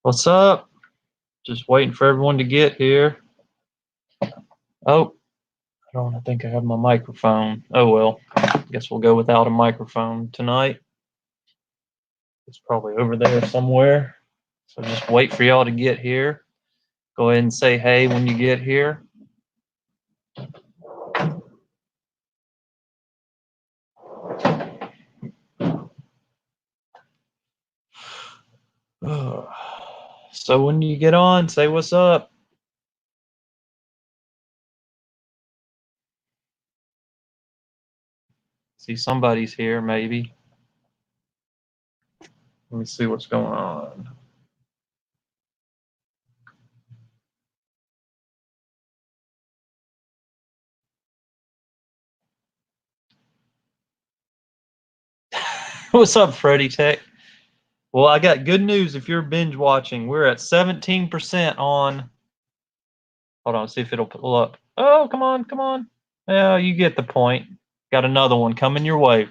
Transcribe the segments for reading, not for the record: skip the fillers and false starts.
What's up? Just waiting for everyone to get here. Oh, I think I have my microphone. Oh well, guess we'll go without a microphone tonight. It's probably over there somewhere. So just wait for y'all to get here. Go ahead and say hey when you get here. So when you get on, say what's up. See, somebody's here, maybe. Let me see what's going on. What's up, Freddie Tech? Well, I got good news if you're binge watching. We're at 17% on. Hold on, see if it'll pull up. Oh, come on, come on. Yeah, you get the point. Got another one coming your way.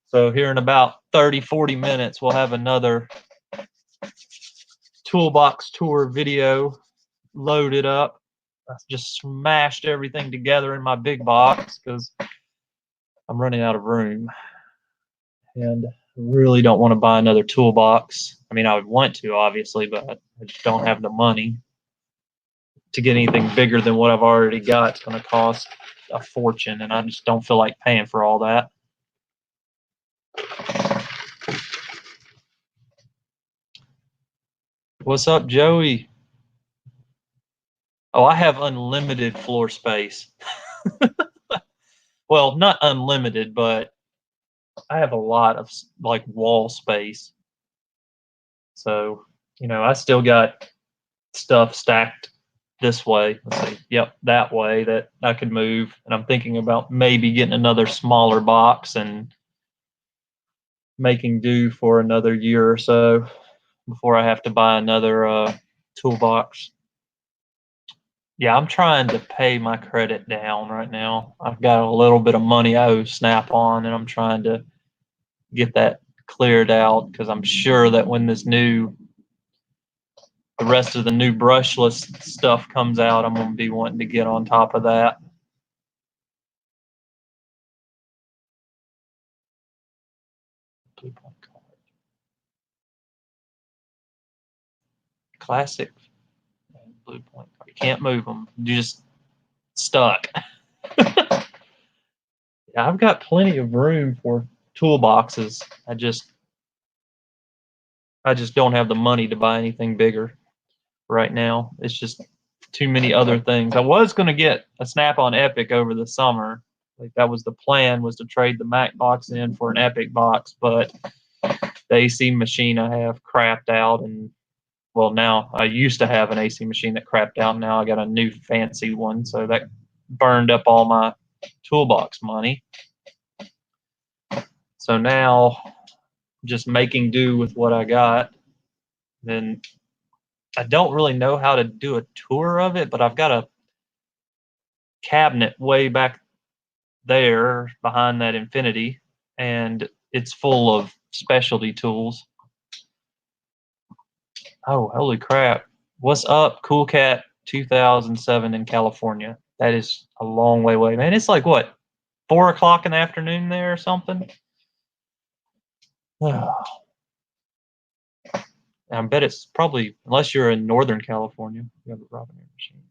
So here in about 30, 40 minutes, we'll have another toolbox tour video loaded up. I just smashed everything together in my big box because I'm running out of room. And I really don't want to buy another toolbox. I mean, I would want to, obviously, but I just don't have the money to get anything bigger than what I've already got. It's going to cost a fortune, and I just don't feel like paying for all that. What's up, Joey? Oh, I have unlimited floor space. Well, not unlimited, but I have a lot of like wall space. So, I still got stuff stacked this way. Let's see. Yep, that way that I could move. And I'm thinking about maybe getting another smaller box and making do for another year or so before I have to buy another toolbox. Yeah, I'm trying to pay my credit down right now. I've got a little bit of money I owe Snap-on, and I'm trying to get that cleared out because I'm sure that when the rest of the new brushless stuff comes out, I'm going to be wanting to get on top of that. Classic Blue Point. You can't move them. You're just stuck. Yeah, I've got plenty of room for toolboxes. I just don't have the money to buy anything bigger right now. It's just too many other things. I was going to get a Snap-on Epic over the summer. Like that was the plan, was to trade the Mac box in for an Epic box, but the AC machine I have crapped out, and well, now I used to have an AC machine that crapped out. Now I got a new fancy one, so that burned up all my toolbox money. So now just making do with what I got. Then I don't really know how to do a tour of it, but I've got a cabinet way back there behind that Infinity, and it's full of specialty tools. Oh, holy crap. What's up, Cool Cat 2007 in California? That is a long way away, man. It's like what, 4 o'clock in the afternoon there or something? I bet it's probably, unless you're in Northern California, you have a Robinair machine.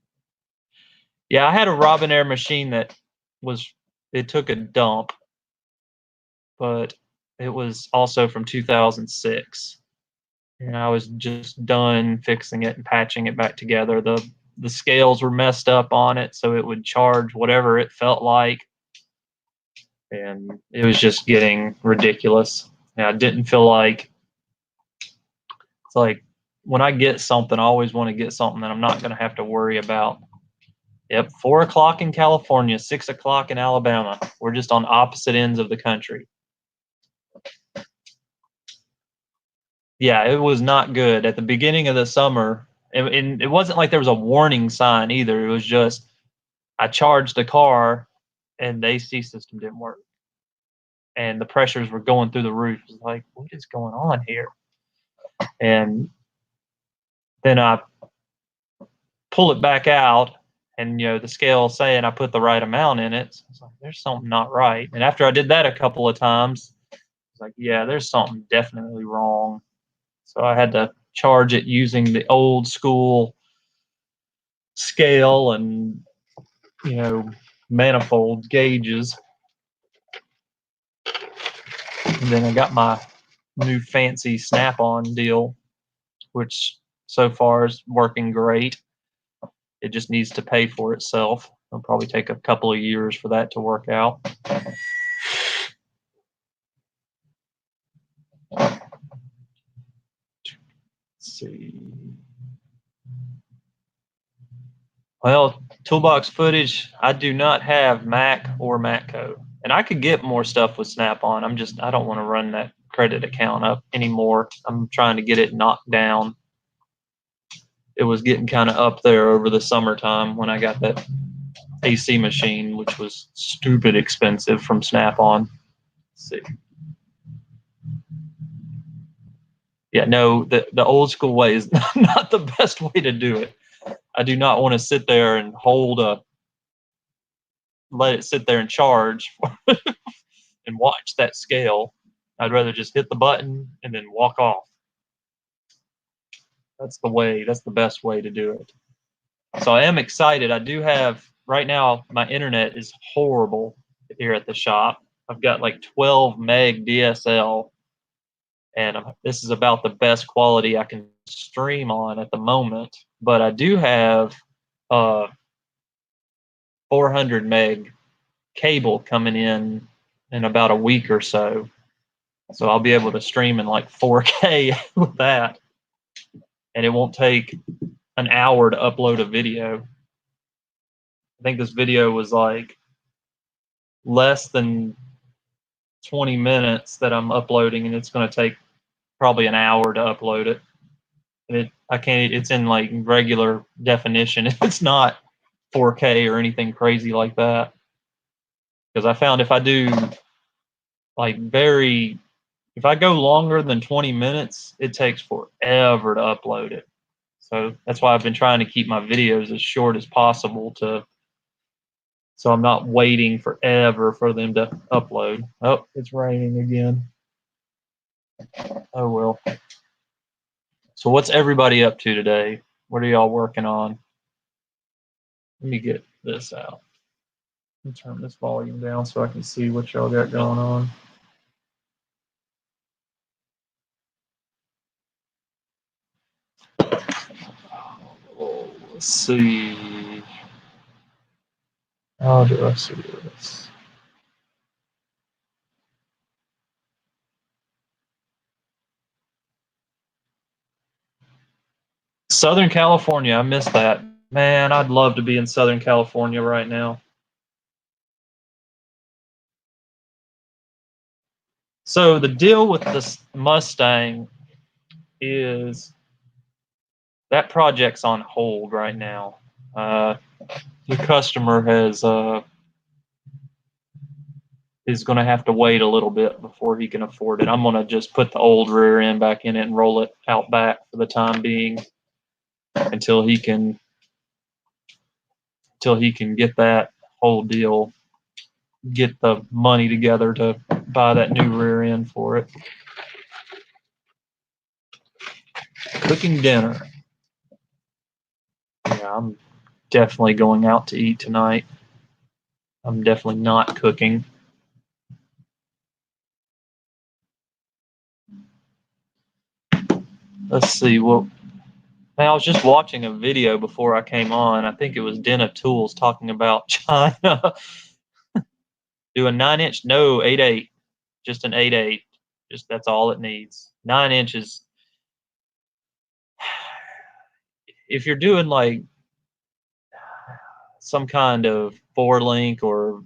Yeah, I had a Robinair machine that it took a dump, but it was also from 2006. And I was just done fixing it and patching it back together. The scales were messed up on it, so it would charge whatever it felt like. And it was just getting ridiculous. And I didn't feel like, it's like when I get something, I always want to get something that I'm not going to have to worry about. Yep, 4 o'clock in California, 6 o'clock in Alabama. We're just on opposite ends of the country. Yeah, it was not good at the beginning of the summer. And it wasn't like there was a warning sign either. It was just I charged the car and the AC system didn't work. And the pressures were going through the roof. It was like, what is going on here? And then I pull it back out, and the scale saying I put the right amount in it. So I was like, there's something not right. And after I did that a couple of times, I was like, yeah, there's something definitely wrong. So I had to charge it using the old school scale and manifold gauges. And then I got my new fancy Snap-on deal, which so far is working great. It just needs to pay for itself. It'll probably take a couple of years for that to work out. Let's see. Well, toolbox footage, I do not have Mac or Matco. And I could get more stuff with Snap-on. I don't want to run that credit account up anymore. I'm trying to get it knocked down. It was getting kind of up there over the summertime when I got that AC machine, which was stupid expensive from Snap-on. Let's see. Yeah, no, the old school way is not the best way to do it. I do not want to sit there and let it sit there and charge and watch that scale. I'd rather just hit the button and then walk off. That's the best way to do it. So I am excited. I do have, right now, my internet is horrible here at the shop. I've got like 12 meg DSL, and this is about the best quality I can stream on at the moment. But I do have 400 meg cable coming in about a week or so. So I'll be able to stream in like 4K with that. And it won't take an hour to upload a video. I think this video was like less than 20 minutes that I'm uploading, and it's going to take probably an hour to upload it. And it's in like regular definition. It's not 4K or anything crazy like that. Because I found if I do if I go longer than 20 minutes, it takes forever to upload it. So that's why I've been trying to keep my videos as short as possible so I'm not waiting forever for them to upload. Oh, it's raining again. Oh well. So what's everybody up to today? What are y'all working on? Let me get this out. Let me turn this volume down so I can see what y'all got going on. Oh, let's see. How do I see this? Southern California, I missed that. Man, I'd love to be in Southern California right now. So the deal with this Mustang is that project's on hold right now. The customer is going to have to wait a little bit before he can afford it. I'm going to just put the old rear end back in it and roll it out back for the time being until he can get that whole deal, get the money together to buy that new rear end for it. Cooking dinner. Yeah, I'm definitely going out to eat tonight. I'm definitely not cooking. Let's see. Well, I was just watching a video before I came on. I think it was Den of Tools talking about China. Do a 9-inch? No, 8/8. Just an 8/8. Just that's all it needs. 9 inches. If you're doing like some kind of 4-link or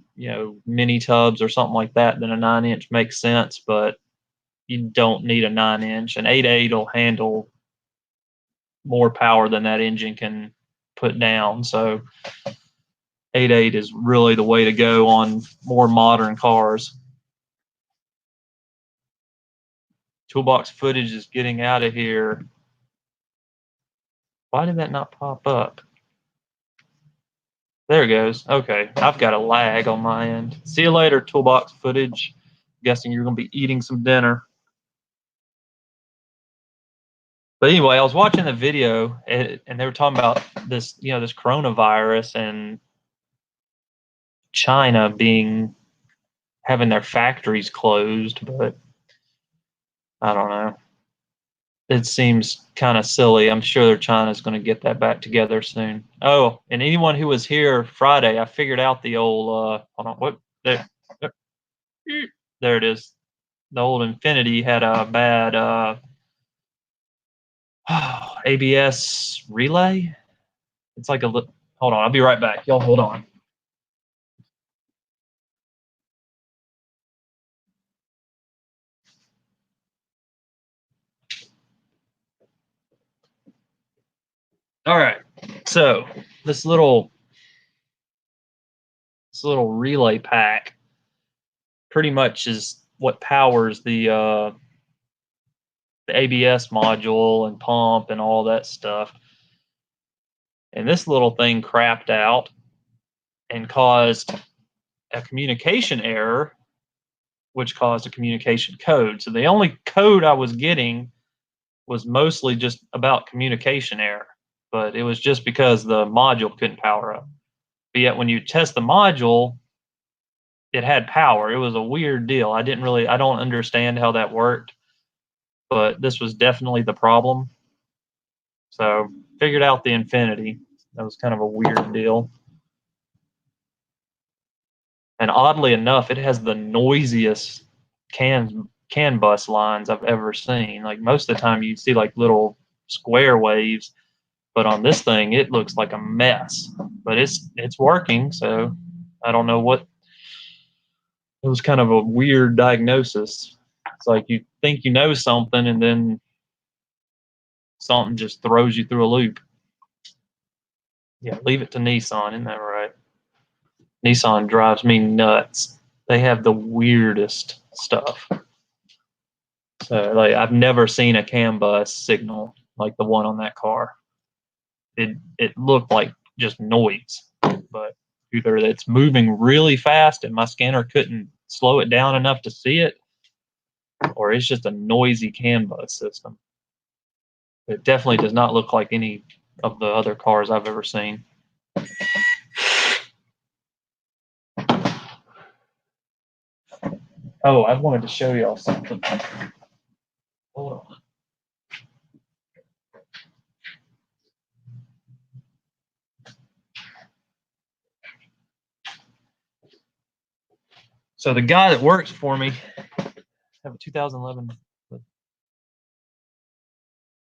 mini tubs or something like that, then a 9-inch makes sense. But you don't need a 9-inch. An 8/8 will handle more power than that engine can put down. So 8/8 is really the way to go on more modern cars. Toolbox footage is getting out of here. Why did that not pop up? There it goes. Okay, I've got a lag on my end. See you later, toolbox footage. Guessing you're going to be eating some dinner. But anyway, I was watching the video and they were talking about this, this coronavirus and China having their factories closed, but I don't know. It seems kind of silly. I'm sure China's going to get that back together soon. Oh, and anyone who was here Friday, I figured out the old hold on, what there it is. The old Infiniti had a bad ABS relay. It's like hold on, I'll be right back. Y'all hold on. All right. So this little relay pack pretty much is what powers the ABS module and pump and all that stuff. And this little thing crapped out and caused a communication error, which caused a communication code. So the only code I was getting was mostly just about communication error, but it was just because the module couldn't power up. But yet when you test the module, it had power. It was a weird deal. I don't understand how that worked, but this was definitely the problem. So figured out the Infiniti. That was kind of a weird deal. And oddly enough, it has the noisiest CAN bus lines I've ever seen. Like most of the time you see like little square waves, but on this thing it looks like a mess. But it's working, so I don't know what. It was kind of a weird diagnosis. It's like you think you know something and then something just throws you through a loop. Yeah, leave it to Nissan, isn't that right? Nissan drives me nuts. They have the weirdest stuff. So like I've never seen a CAN bus signal like the one on that car. It looked like just noise, but either it's moving really fast and my scanner couldn't slow it down enough to see it, or it's just a noisy CAN bus system. It definitely does not look like any of the other cars I've ever seen. Oh, I wanted to show y'all something. Hold on. So the guy that works for me, I have a 2011.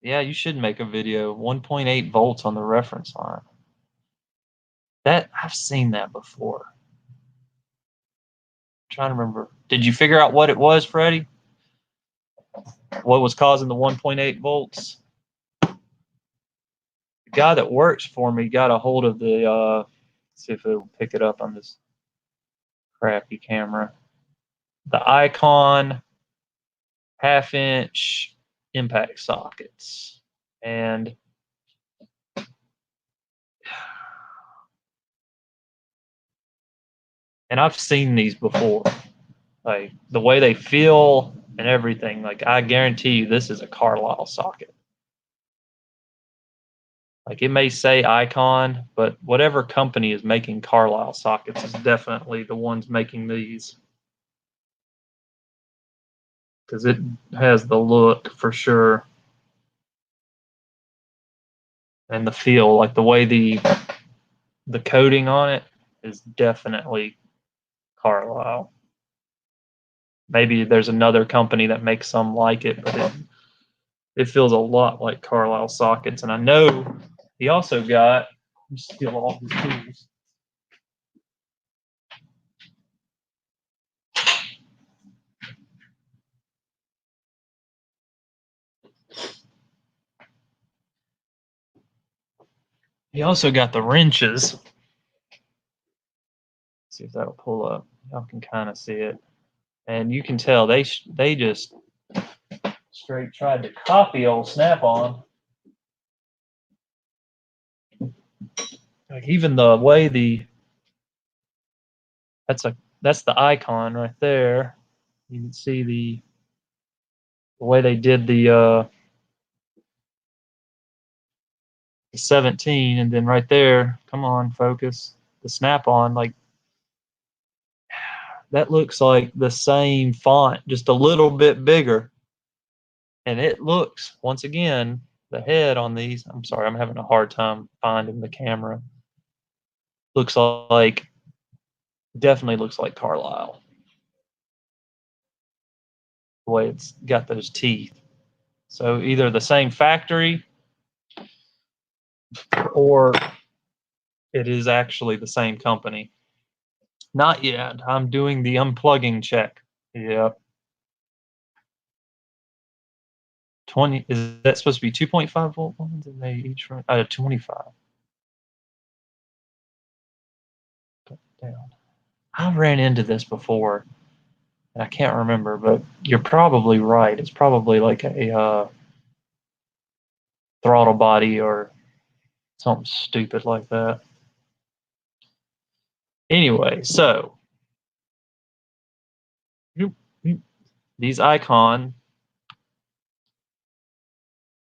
Yeah, you should make a video. 1.8 volts on the reference line. That I've seen that before. I'm trying to remember. Did you figure out what it was, Freddie? What was causing the 1.8 volts? The guy that works for me got a hold of the. Let's see if it'll pick it up on this crappy camera. The Icon 1/2-inch impact sockets, and I've seen these before. Like the way they feel and everything. Like I guarantee you, this is a Carlisle socket. Like it may say Icon, but whatever company is making Carlisle sockets is definitely the ones making these. Because it has the look for sure. And the feel, like the way the coating on it is definitely Carlisle. Maybe there's another company that makes some like it, but it feels a lot like Carlisle sockets. And I know he also got, steal all his tools. He also got the wrenches. Let's see if that'll pull up. Y'all can kind of see it. And you can tell they just straight tried to copy old Snap-on. like even the way that's the icon right there. You can see the way they did the 17, and then right there, come on, focus, the snap-on, like that looks like the same font, just a little bit bigger. And it looks, once again, the head on these, I'm sorry, I'm having a hard time finding the camera. Looks like, definitely looks like Carlisle. The way it's got those teeth. So either the same factory or it is actually the same company. Not yet. I'm doing the unplugging check. Yep. 20, is that supposed to be 2.5 volt ones? And they each run 25. Put it down. I ran into this before. And I can't remember, but you're probably right. It's probably like a throttle body or something stupid like that. Anyway, so these Icon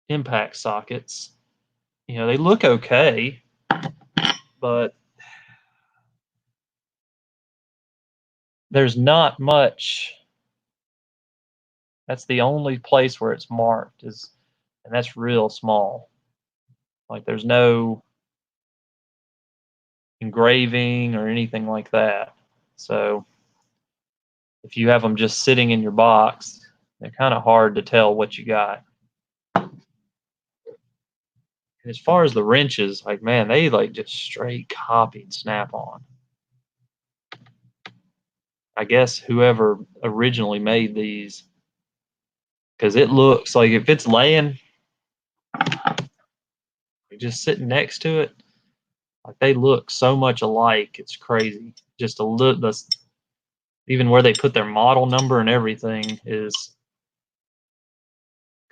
impact sockets, you know, they look okay, but there's not much. That's the only place where it's marked is, and that's real small. Like there's no engraving or anything like that. So if you have them just sitting in your box, they're kind of hard to tell what you got. As far as the wrenches, like man, they like just straight copied Snap-on. I guess whoever originally made these, because it looks like if it's laying, just sitting next to it, like they look so much alike. It's crazy. Just a little, even where they put their model number and everything is.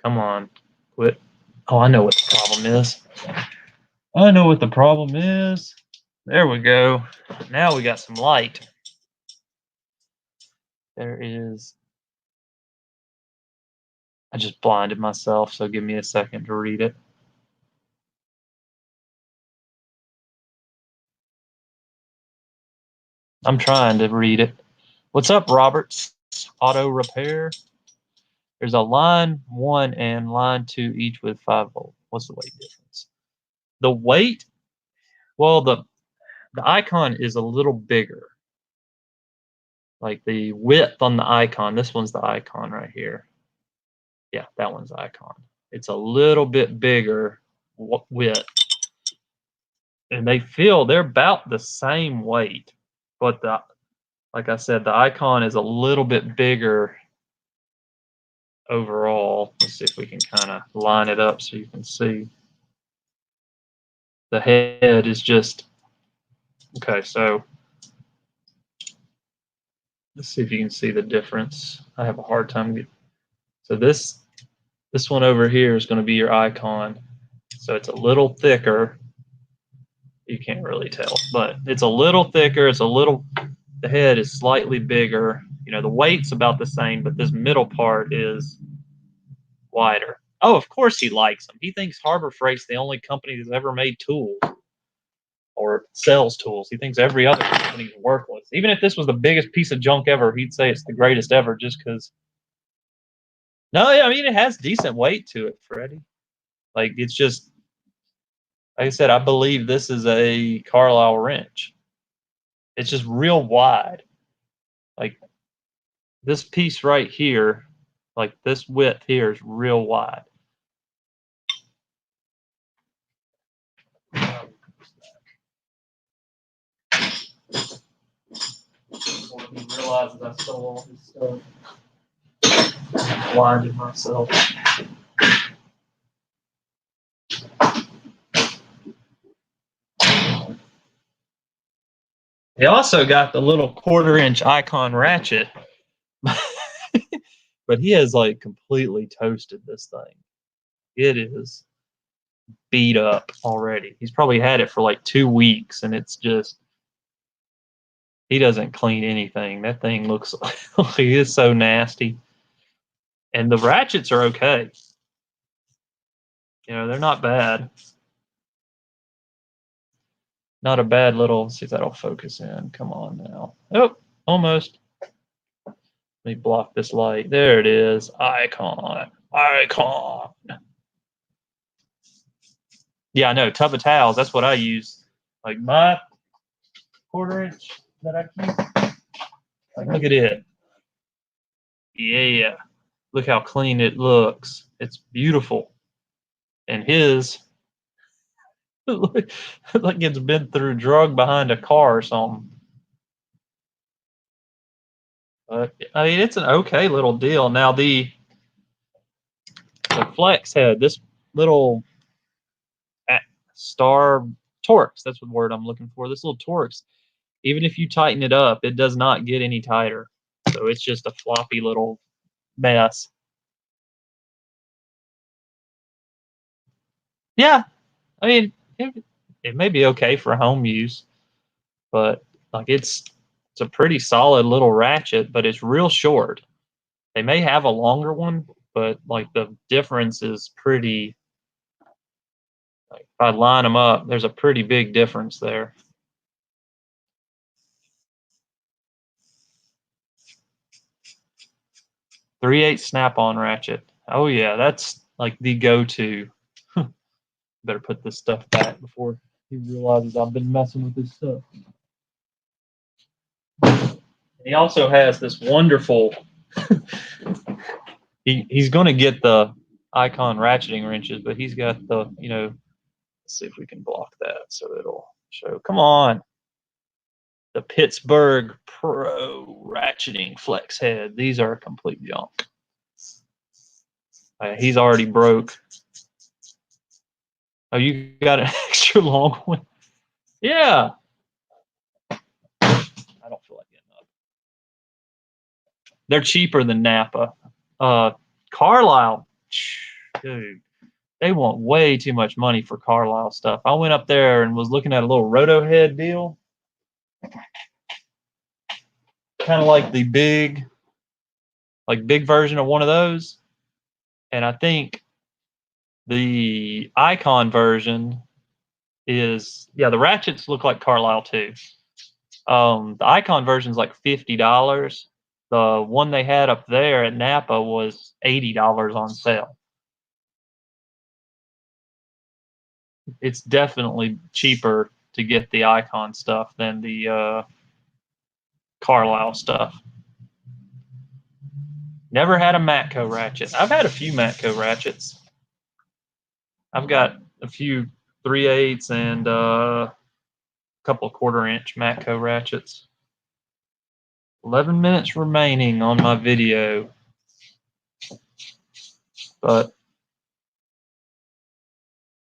Come on, quit. Oh, I know what the problem is. I know what the problem is. There we go. Now we got some light. There is. I just blinded myself, so give me a second to read it. I'm trying to read it. What's up, Roberts? Auto Repair. There's a line 1 and line 2 each with 5 volt. What's the weight difference? The weight, well, the Icon is a little bigger. Like the width on the Icon, this one's the Icon right here. Yeah, that one's the Icon. It's a little bit bigger width. And they're about the same weight, but like I said, the Icon is a little bit bigger overall. Let's see if we can kind of line it up so you can see. The head is just, okay, so let's see if you can see the difference. I have a hard time getting, so this one over here is going to be your Icon. So it's a little thicker. You can't really tell, but it's a little thicker. It's a little, the head is slightly bigger. You know, the weight's about the same, but this middle part is wider. Oh, of course he likes them. He thinks Harbor Freight's the only company that's ever made tools or sells tools. He thinks every other company is worthless. Even if this was the biggest piece of junk ever, he'd say it's the greatest ever just because. No, yeah, I mean, it has decent weight to it, Freddie. Like, it's just, like I said, I believe this is a Carlisle wrench. It's just real wide. Like, this piece right here, like this width here is real wide. He realizes I stole all his stuff. Blinded myself. He also got the little 1/4-inch Icon ratchet, but he has like completely toasted this thing. It is. beat up already. He's probably had it for like 2 weeks, and it's just, he doesn't clean anything. That thing looks he is so nasty. And the ratchets are okay. You know, they're not bad. Not a bad little, let's see if that'll focus in. Come on now. Oh, almost. Let me block this light. There it is. Icon. Icon. Yeah, I know. Tub of towels. That's what I use. Like my 1/4 inch that I keep. Like, look at it. Yeah. Look how clean it looks. It's beautiful. And his, like it's been through drug behind a car or something. But I mean, it's an okay little deal. Now the flex head, this little star Torx, that's the word I'm looking for. This little Torx, even if you tighten it up, it does not get any tighter. So it's just a floppy little mess. Yeah, I mean, it may be okay for home use, but like it's a pretty solid little ratchet, but it's real short. They may have a longer one, but like the difference is pretty. Like if I line them up, there's a pretty big difference there. 3/8 snap-on ratchet. Oh yeah, that's like the go-to. Better put this stuff back before he realizes I've been messing with his stuff. He also has this wonderful. He's going to get the Icon ratcheting wrenches, but he's got the, you know. Let's see if we can block that so it'll show. Come on. The Pittsburgh Pro ratcheting flex head. These are complete junk. He's already broke. Oh, you got an extra long one? Yeah. I don't feel like getting up. They're cheaper than Napa. Carlisle, dude, they want way too much money for Carlisle stuff. I went up there and was looking at a little Rotohead deal. Kind of like the big version of one of those. And I think the Icon version is, yeah, the ratchets look like Carlisle too. The Icon version is like $50. The one they had up there at Napa was $80 on sale. It's definitely cheaper to get the Icon stuff than the Carlisle stuff. Never had a Matco ratchet. I've had a few Matco ratchets. I've got a few 3/8 and a couple of 1/4 inch Matco ratchets. 11 minutes remaining on my video. But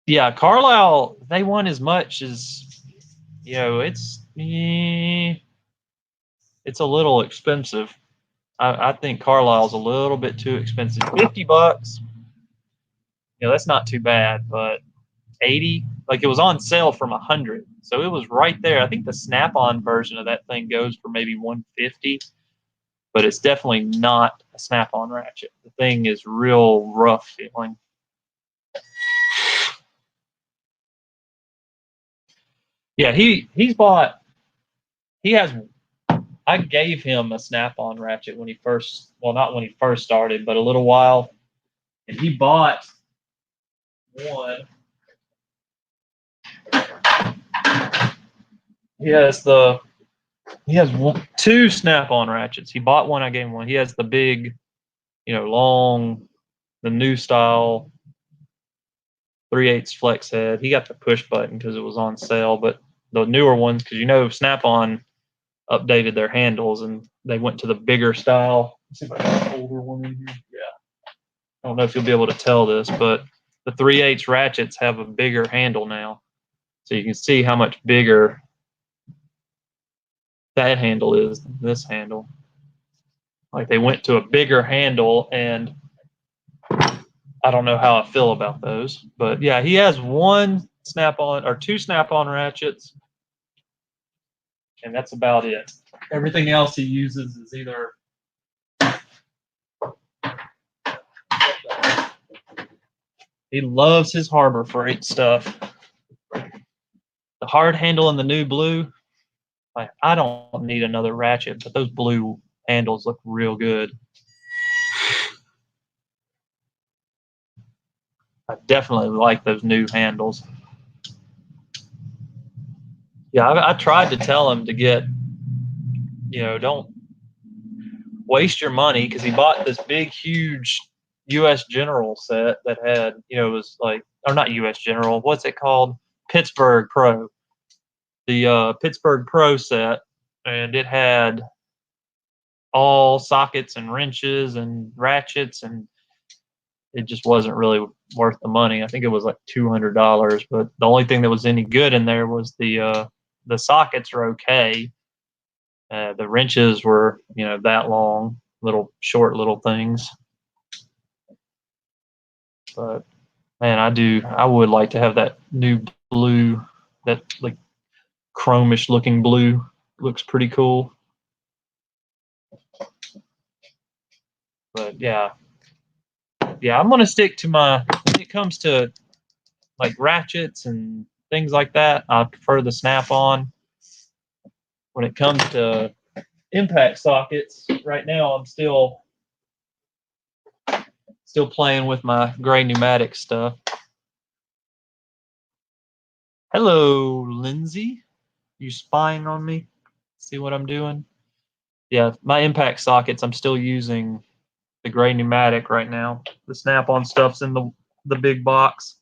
yeah, Carlisle, they want as much as, you know, it's a little expensive. I think Carlisle's a little bit too expensive. $50, you know, that's not too bad, but 80, like it was on sale from 100, so it was right there. I think the snap-on version of that thing goes for maybe 150, but it's definitely not a snap-on ratchet. The thing is real rough feeling. Yeah, he's bought. He has. I gave him a snap-on ratchet when he first. Well, not when he first started, but a little while, and he bought one. He has two snap-on ratchets. He bought one. I gave him one. He has the big, you know, long, the new style 3/8 flex head. He got the push button because it was on sale, but the newer ones, because you know Snap-on updated their handles and they went to the bigger style. Let's see if I got an older one in here. Yeah. I don't know if you'll be able to tell this, but the 3/8 ratchets have a bigger handle now. So you can see how much bigger that handle is than this handle. Like they went to a bigger handle, and I don't know how I feel about those, but yeah, he has one snap-on or two snap-on ratchets, and that's about it. Everything else he uses is either he loves his Harbor Freight stuff. The hard handle and the new blue, like I don't need another ratchet, but those blue handles look real good. I definitely like those new handles. Yeah, I tried to tell him to get, don't waste your money because he bought this big, huge U.S. General set that had, it was like, or not U.S. General, what's it called? Pittsburgh Pro. The Pittsburgh Pro set, and it had all sockets and wrenches and ratchets, and it just wasn't really worth the money. I think it was like $200, but the only thing that was any good in there was the sockets are okay. The wrenches were, that long, little short little things. But man, I would like to have that new blue, that like chromish looking blue. Looks pretty cool. But yeah, I'm gonna stick to when it comes to like ratchets and things like that. I prefer the snap-on. When it comes to impact sockets, right now I'm still playing with my Gray Pneumatic stuff. Hello, Lindsay. You spying on me? See what I'm doing? Yeah, my impact sockets, I'm still using the Gray Pneumatic right now. The snap-on stuff's in the big box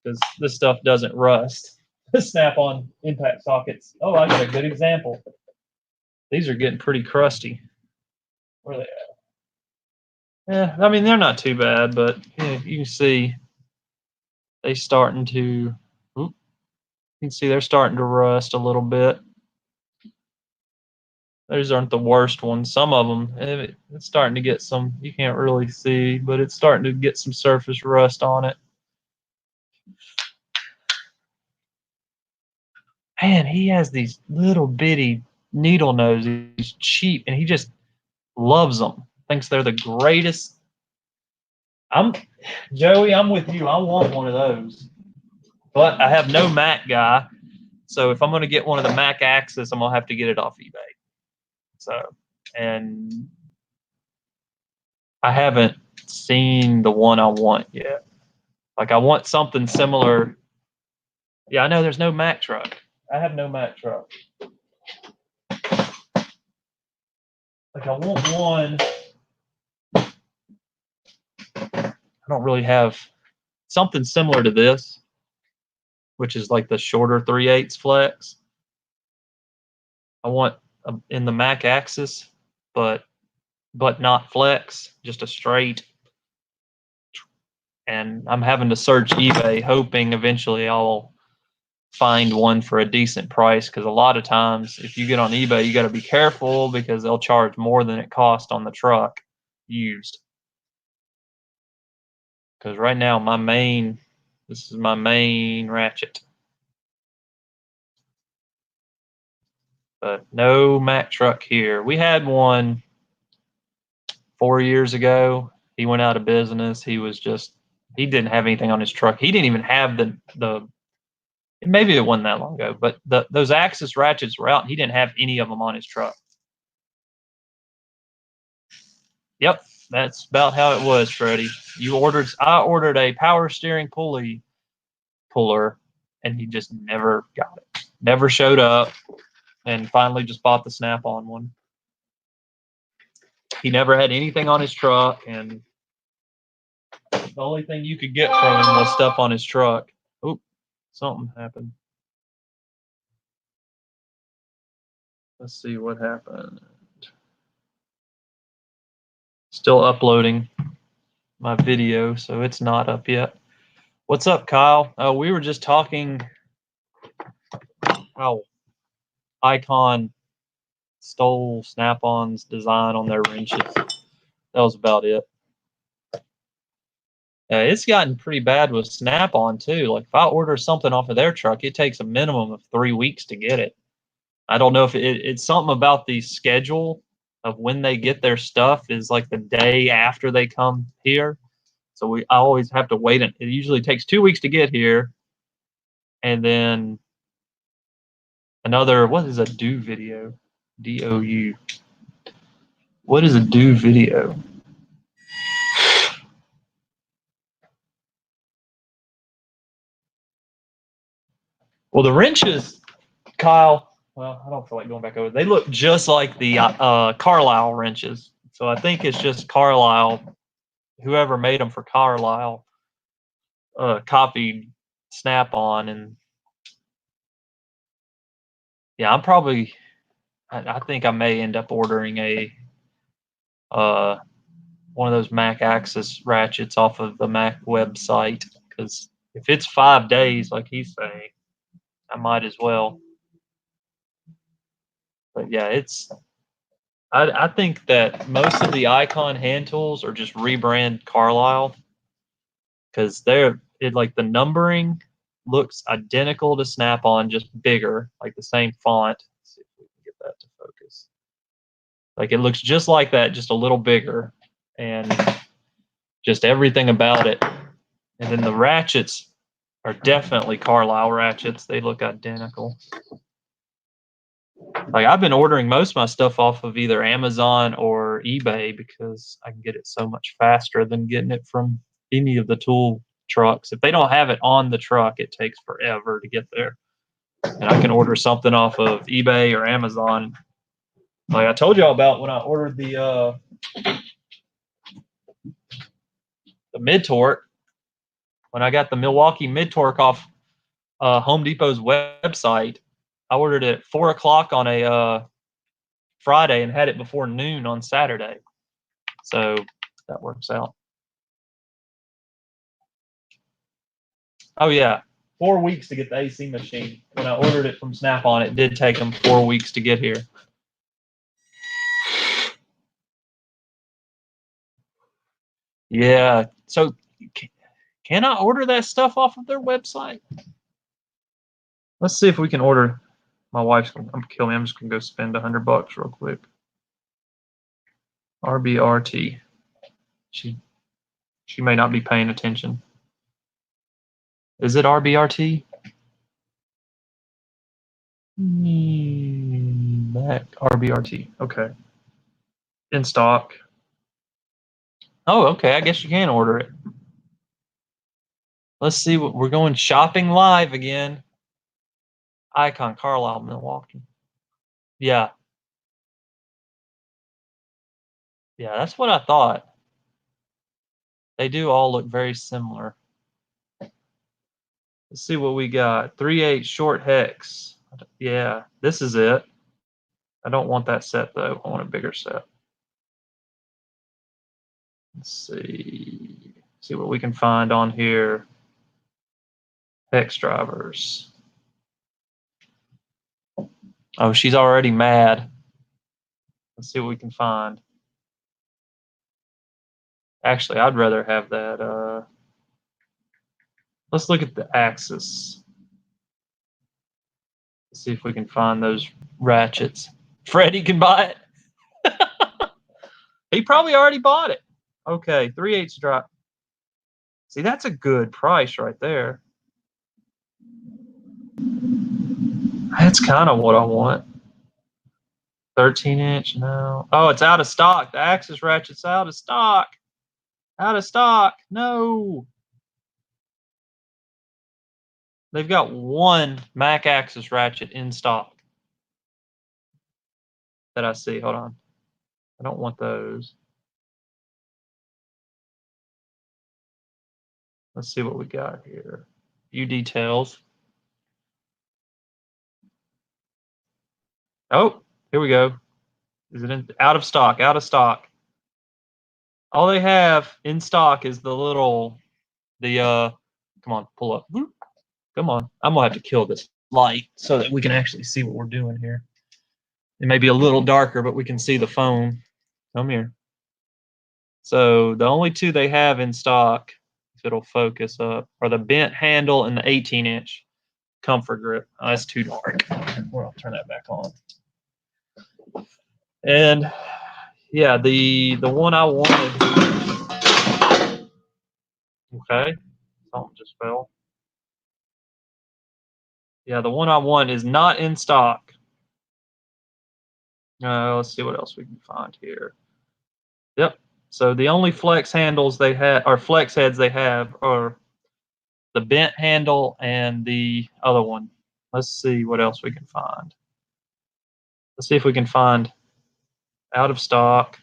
because this stuff doesn't rust. The snap-on impact sockets. Oh, I got a good example. These are getting pretty crusty. Where are they at? Yeah, I mean, they're not too bad, but you can see they starting to, you can see they're starting to rust a little bit. Those aren't the worst ones. Some of them, it's starting to get some, you can't really see, but it's starting to get some surface rust on it. Man, he has these little bitty needle noses. He's cheap, and he just loves them. Thinks they're the greatest. Joey, I'm with you. I want one of those, but I have no Mac guy. So if I'm going to get one of the Mac Axis, I'm going to have to get it off eBay. So, and I haven't seen the one I want yet. Like I want something similar. Yeah, I know there's no Mac truck. I have no Mac truck. Like I want one. I don't really have something similar to this, which is like the shorter 3/8 flex. I want in the Mac Axis, but not flex, just a straight. And I'm having to search eBay, hoping eventually I'll find one for a decent price. Because a lot of times, if you get on eBay, you got to be careful because they'll charge more than it cost on the truck used. Because right now, this is my main ratchet. But no Mac truck here. We had one 4 years ago. He went out of business. He didn't have anything on his truck. He didn't even have the maybe it wasn't that long ago, but those Axis ratchets were out and he didn't have any of them on his truck. Yep, that's about how it was, Freddie. I ordered a power steering puller, and he just never got it. Never showed up, and finally just bought the snap-on one. He never had anything on his truck, and the only thing you could get from him was stuff on his truck. Oop, something happened. Let's see what happened. Still uploading my video, so it's not up yet. What's up, Kyle? We were just talking how Icon stole Snap-on's design on their wrenches. That was about it. It's gotten pretty bad with Snap-on too. Like if I order something off of their truck, it takes a minimum of 3 weeks to get it. I don't know if it's something about the schedule of when they get their stuff is like the day after they come here. So I always have to wait. It usually takes 2 weeks to get here, and then another. What is a due video? DOU. What is a due video? Well, the wrenches, Kyle. Well, I don't feel like going back over. They look just like the Carlisle wrenches. So I think it's just Carlisle. Whoever made them for Carlisle copied Snap-on, and yeah, I'm probably. I think I may end up ordering a one of those Mac Axis ratchets off of the Mac website, because if it's 5 days, like he's saying, I might as well. But yeah, I think that most of the Icon hand tools are just rebrand Carlisle, because like the numbering looks identical to Snap-on, just bigger, like the same font. Let's see if we can get that to focus. Like it looks just like that, just a little bigger, and just everything about it. And then the ratchets are definitely Carlisle ratchets. They look identical. Like I've been ordering most of my stuff off of either Amazon or eBay because I can get it so much faster than getting it from any of the tool trucks. If they don't have it on the truck, it takes forever to get there. And I can order something off of eBay or Amazon. Like I told y'all about when I ordered the mid-torque, when I got the Milwaukee mid-torque off Home Depot's website, I ordered it at 4 o'clock on a Friday and had it before noon on Saturday. So that works out. Oh yeah, 4 weeks to get the AC machine. When I ordered it from Snap-on, it did take them 4 weeks to get here. Yeah. So can I order that stuff off of their website? Let's see if we can order. My wife's gonna kill me. I'm just gonna go spend $100 real quick. RBRT. She may not be paying attention. Is it RBRT? Mac RBRT. Okay. In stock. Oh, okay. I guess you can order it. Let's see what we're going shopping live again. Icon Carlisle, Milwaukee. Yeah. Yeah, that's what I thought. They do all look very similar. Let's see what we got. 3/8 short hex. Yeah, this is it. I don't want that set though. I want a bigger set. Let's see. See what we can find on here. Hex drivers. Oh, she's already mad. Let's see what we can find. Actually, I'd rather have that. Let's look at the Axis. See if we can find those ratchets. Freddie can buy it. He probably already bought it. Okay, 3/8 drop. See, that's a good price right there. That's kind of what I want. 13-inch, no. Oh, it's out of stock. The Axis ratchet's out of stock. Out of stock. No. They've got one Mac Axis ratchet in stock that I see. Hold on. I don't want those. Let's see what we got here. Few details. Oh, here we go. Is it out of stock? Out of stock. All they have in stock is come on, pull up. Come on. I'm gonna have to kill this light so that we can actually see what we're doing here. It may be a little darker, but we can see the phone. Come here. So the only two they have in stock, if it'll focus up, are the bent handle and the 18-inch comfort grip. Oh, that's too dark. Well, I'll turn that back on. And yeah, the one I wanted. Okay, something just fell. Yeah, the one I want is not in stock. Let's see what else we can find here. Yep. So the only flex handles they have, or flex heads they have, are the bent handle and the other one. Let's see what else we can find. Let's see if we can find out of stock,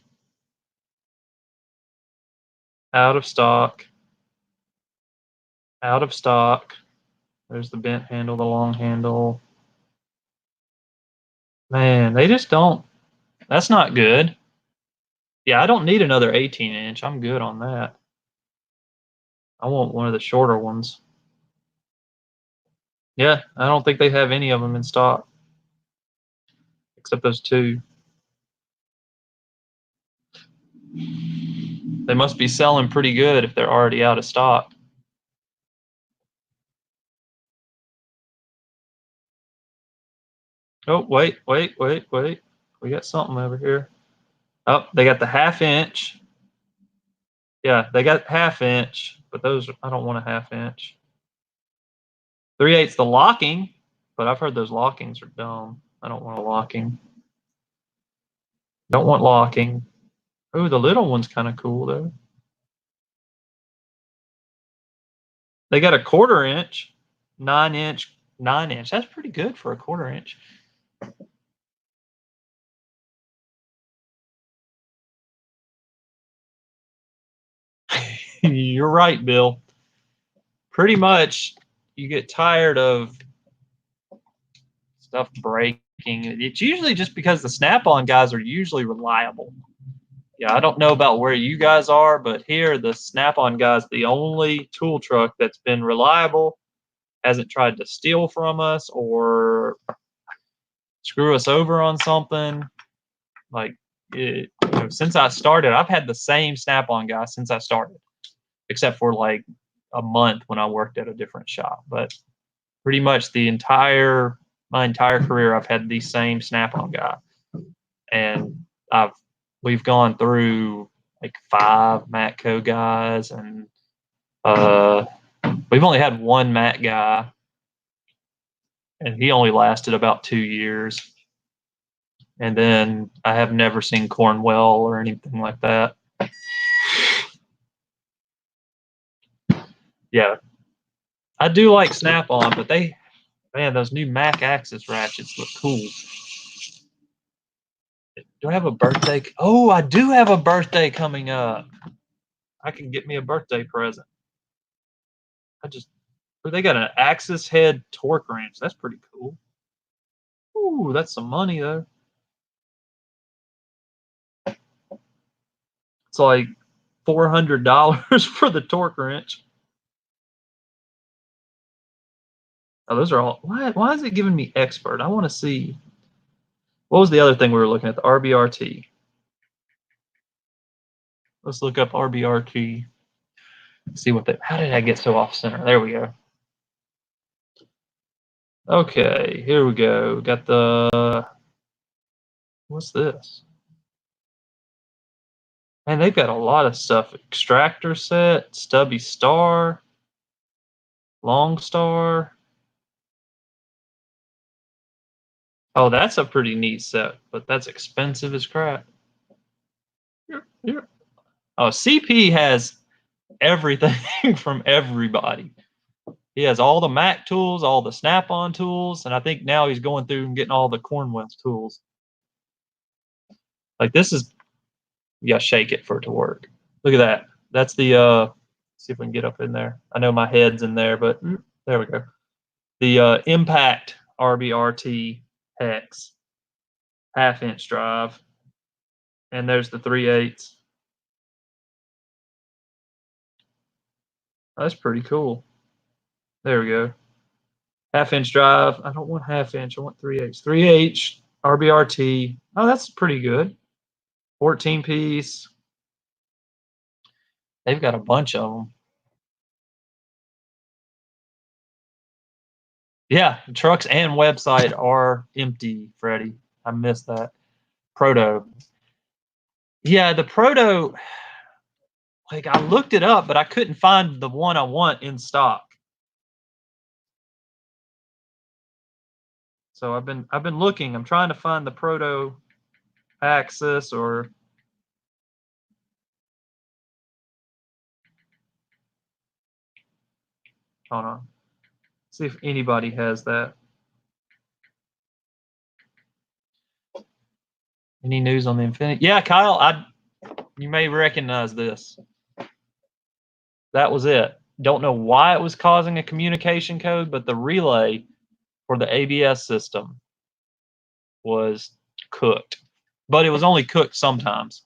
out of stock, out of stock. There's the bent handle, the long handle. Man, they just don't. That's not good. Yeah, I don't need another 18-inch. I'm good on that. I want one of the shorter ones. Yeah, I don't think they have any of them in stock except those two. They must be selling pretty good if they're already out of stock. Oh, wait. We got something over here. Oh, they got the 1/2 inch. Yeah, they got 1/2 inch, but those, I don't want a 1/2 inch. 3/8 the locking, but I've heard those lockings are dumb. I don't want a locking. Don't want locking. Oh, the little one's kind of cool though. They got a 1/4 inch, 9-inch, 9-inch. That's pretty good for a 1/4 inch. You're right, Bill. Pretty much, you get tired of stuff breaking. It's usually just because the Snap-on guys are usually reliable. Yeah, I don't know about where you guys are, but here the Snap-on guys, the only tool truck that's been reliable, hasn't tried to steal from us or screw us over on something. Like, since I started, I've had the same Snap-on guy since I started, except for like a month when I worked at a different shop. But pretty much my entire career, I've had the same Snap-on guy, and we've gone through like 5 Matco guys, and we've only had one Matt guy, and he only lasted about 2 years. And then I have never seen Cornwell or anything like that. Yeah, I do like Snap-on, but man, those new Mac Axis ratchets look cool. Do I have a birthday? Oh, I do have a birthday coming up. I can get me a birthday present. They got an Axis head torque wrench. That's pretty cool. Ooh, that's some money though. It's like $400 for the torque wrench. Oh, those are all. Why is it giving me expert? I want to see. What was the other thing we were looking at? The RBRT. Let's look up RBRT. See what how did I get so off center? There we go. Okay, here we go. Got the, what's this? Man, they've got a lot of stuff. Extractor set, stubby star, long star. Oh, that's a pretty neat set, but that's expensive as crap. Oh, CP has everything from everybody. He has all the Mac tools, all the Snap-on tools, and I think now he's going through and getting all the Cornwell tools. Like, this is, you gotta shake it for it to work. Look at that. That's the, see if we can get up in there. I know my head's in there, but there we go. The Impact RBRT Hex 1/2 inch drive. And there's the 3/8. That's pretty cool. There we go. 1/2 inch drive. I don't want 1/2 inch. I want 3/8. 3/8 RBRT. Oh, that's pretty good. 14 piece. They've got a bunch of them. Yeah, trucks and website are empty, Freddie. I missed that. Proto. Yeah, the Proto, like I looked it up, but I couldn't find the one I want in stock. So I've been looking. I'm trying to find the Proto Axis or hold on. See if anybody has that. Any news on the Infiniti? Yeah, Kyle, you may recognize this. That was it. Don't know why it was causing a communication code, but the relay for the ABS system was cooked. But it was only cooked sometimes.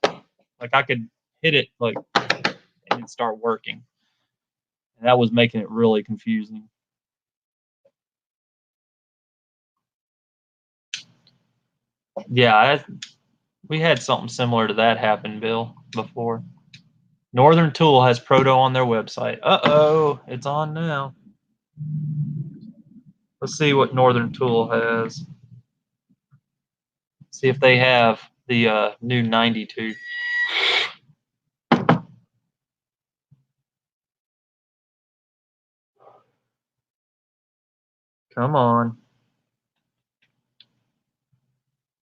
Like I could hit it like and it'd start working. And that was making it really confusing. Yeah, we had something similar to that happen, Bill, before. Northern Tool has Proto on their website. Uh-oh, it's on now. Let's see what Northern Tool has. See if they have the new 92. Come on.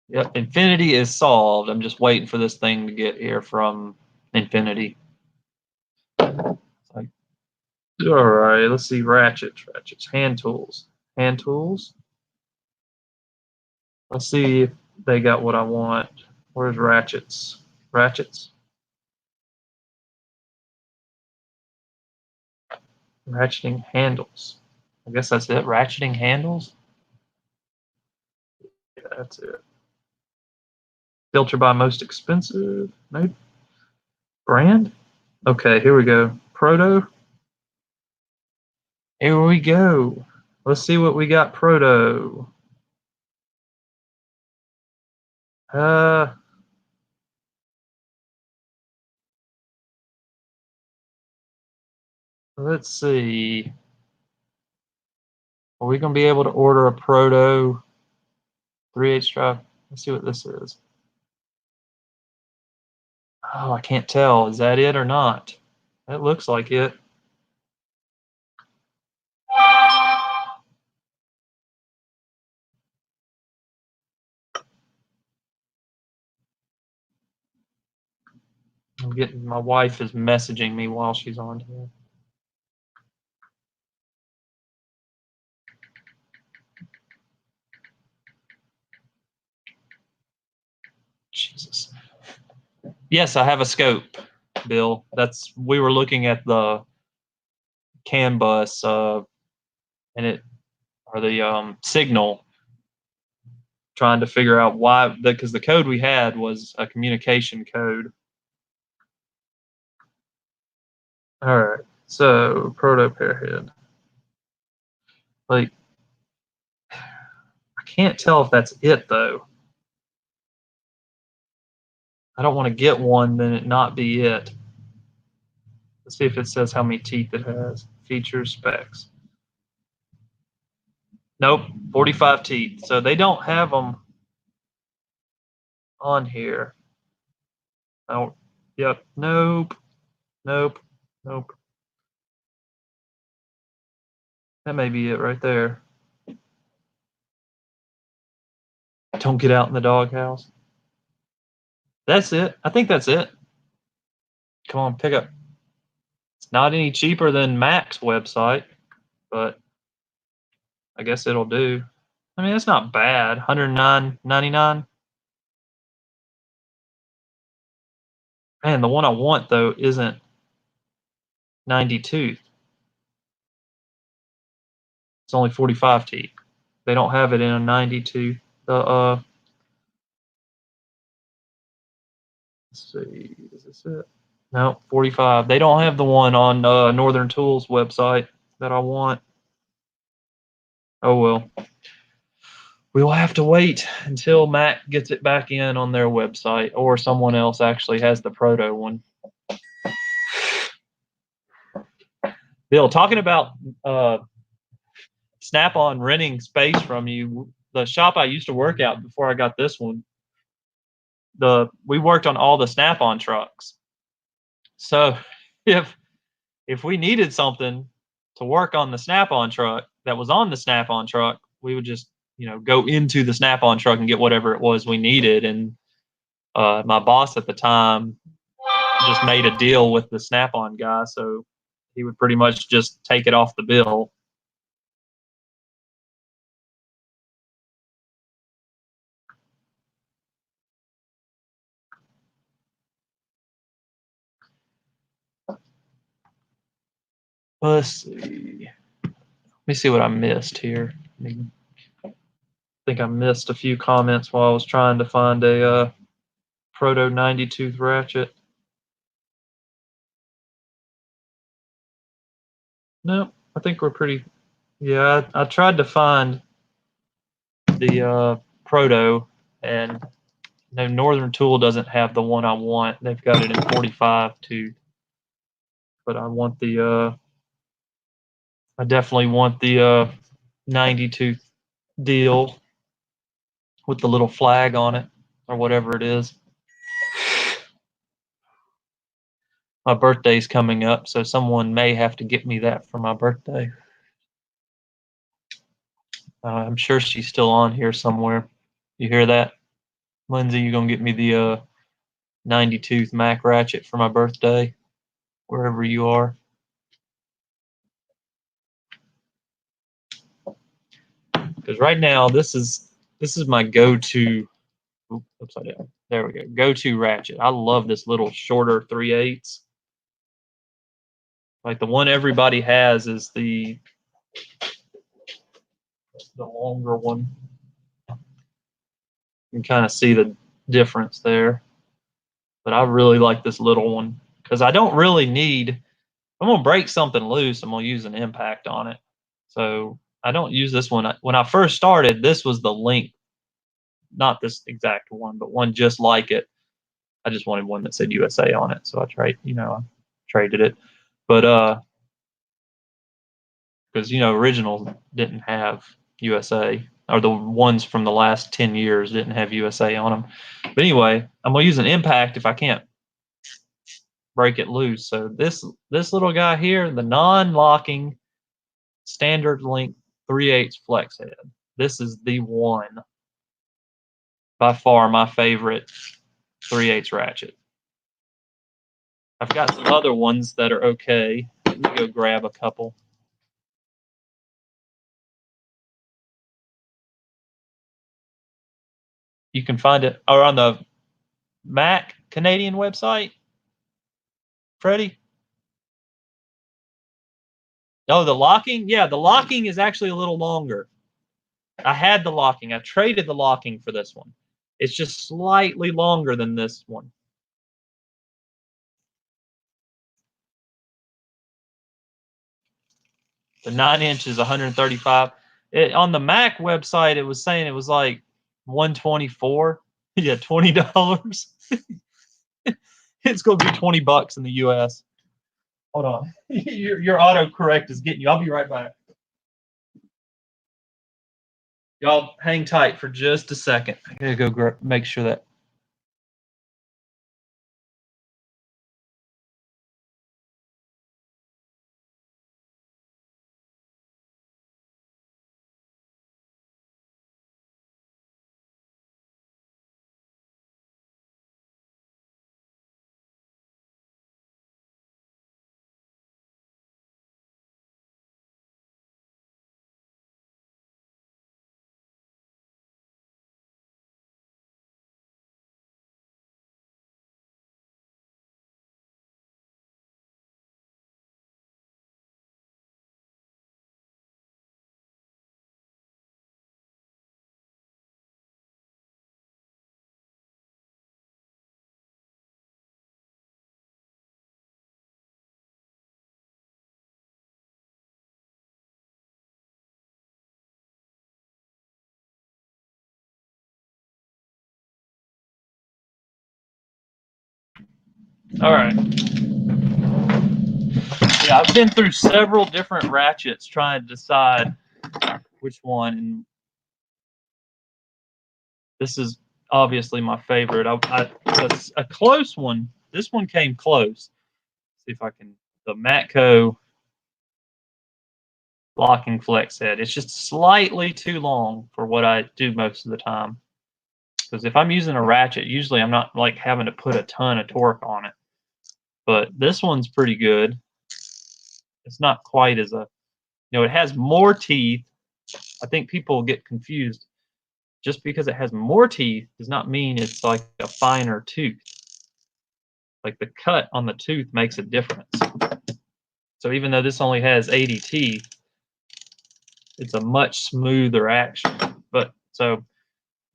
Yep, Infiniti is solved. I'm just waiting for this thing to get here from Infiniti. Like, all right, let's see ratchets, hand tools. Let's see if they got what I want. Where's ratchets? Ratcheting handles. I guess that's it. Ratcheting handles. Yeah, that's it. Filter by most expensive. Nope. Brand. Okay, here we go. Proto. Here we go. Let's see what we got. Proto. Let's see. Are we going to be able to order a Proto 3/8 drive? Let's see what this is. Oh, I can't tell. Is that it or not? That looks like it. I'm getting, my wife is messaging me while she's on here. Jesus. Yes, I have a scope, Bill. We were looking at the CAN bus and it or the signal, trying to figure out why, because the code we had was a communication code. All right, so Proto Pairhead. Like, I can't tell if that's it though. I don't want to get one, then it not be it. Let's see if it says how many teeth it has. Features, specs. Nope, 45 teeth. So they don't have them on here. Oh, yep, nope. That may be it right there. Don't get out in the doghouse. That's it. I think that's it. Come on, pick up. It's not any cheaper than Mac's website, but I guess it'll do. I mean, it's not bad. $109.99. Man, the one I want though isn't 92. It's only 45 teeth. They don't have it in a 92. Let's see, is this it? No, 45. They don't have the one on Northern Tools website that I want. Oh well. We will have to wait until Mac gets it back in on their website, or someone else actually has the Proto one. Bill, talking about Snap-on renting space from you. The shop I used to work at before I got this one, we worked on all the Snap-on trucks. So if we needed something to work on the Snap-on truck that was on the Snap-on truck, we would just, go into the Snap-on truck and get whatever it was we needed. And my boss at the time just made a deal with the Snap-on guy, so he would pretty much just take it off the bill. Let's see. Let me see what I missed here. I think I missed a few comments while I was trying to find a Proto 90 tooth ratchet. No, I think we're pretty. Yeah, I tried to find the Proto, and Northern Tool doesn't have the one I want. They've got it in 45 tooth, but I want the. I definitely want the 90 tooth deal with the little flag on it or whatever it is. My birthday's coming up, so someone may have to get me that for my birthday. I'm sure she's still on here somewhere. You hear that, Lindsay? You gonna get me the 90 tooth Mac ratchet for my birthday, wherever you are. Because right now this is my go-to. Upside down. There we go. Go-to ratchet. I love this little shorter 3/8. Like the one everybody has is the longer one. You can kind of see the difference there. But I really like this little one because I don't really need. If I'm gonna break something loose, I'm gonna use an impact on it. So I don't use this one. When I first started, this was the length, not this exact one, but one just like it. I just wanted one that said USA on it, so I traded it. But because originals didn't have USA, or the ones from the last 10 years didn't have USA on them. But anyway, I'm gonna use an impact if I can't break it loose. So this little guy here, the non-locking standard length 3/8 flex head. This is the one, by far my favorite 3/8 ratchet. I've got some other ones that are okay. Let me go grab a couple. You can find it on the Mac Canadian website, Freddie. Oh, the locking? Yeah, the locking is actually a little longer. I had the locking. I traded the locking for this one. It's just slightly longer than this one. The 9-inch is 135. On the Mac website, it was saying it was like 124. Yeah, $20. It's gonna be $20 in the US. Hold on. Your autocorrect is getting you. I'll be right back. Y'all hang tight for just a second. I gotta go make sure that. All right. Yeah, I've been through several different ratchets trying to decide which one. And this is obviously my favorite. A close one. This one came close. See if I can. The Matco locking flex head. It's just slightly too long for what I do most of the time. Because if I'm using a ratchet, usually I'm not like having to put a ton of torque on it. But this one's pretty good. It's not quite as it has more teeth. I think people get confused. Just because it has more teeth does not mean it's like a finer tooth. Like the cut on the tooth makes a difference. So even though this only has 80 teeth, it's a much smoother action. But so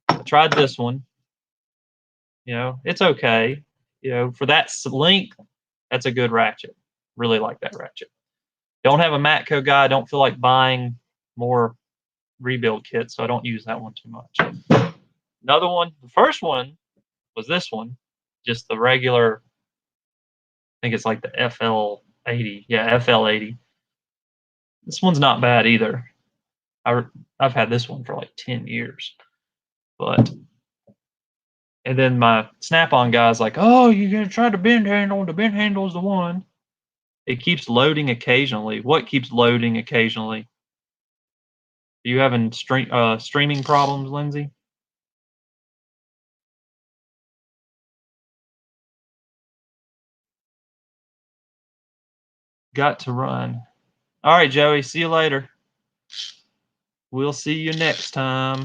I tried this one. It's okay. For that length, that's a good ratchet. Really like that ratchet. Don't have a Matco guy. Don't feel like buying more rebuild kits, so I don't use that one too much. Another one, the first one was this one, just the regular, I think it's like the FL80. Yeah, FL80. This one's not bad either. I've had this one for like 10 years. And then my Snap-on guy's like, oh, you're going to try the bend handle. The bend handle is the one. It keeps loading occasionally. What keeps loading occasionally? Are you having streaming problems, Lindsay? Got to run. All right, Joey. See you later. We'll see you next time.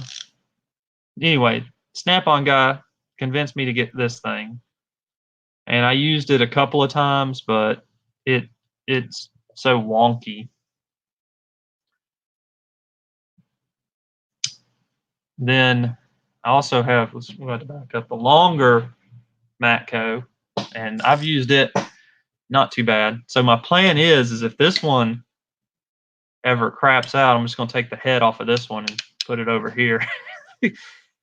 Anyway, Snap-on guy convinced me to get this thing. And I used it a couple of times, but it's so wonky. Then I also have, let's go back up, the longer Matco, and I've used it not too bad. So my plan is if this one ever craps out, I'm just going to take the head off of this one and put it over here.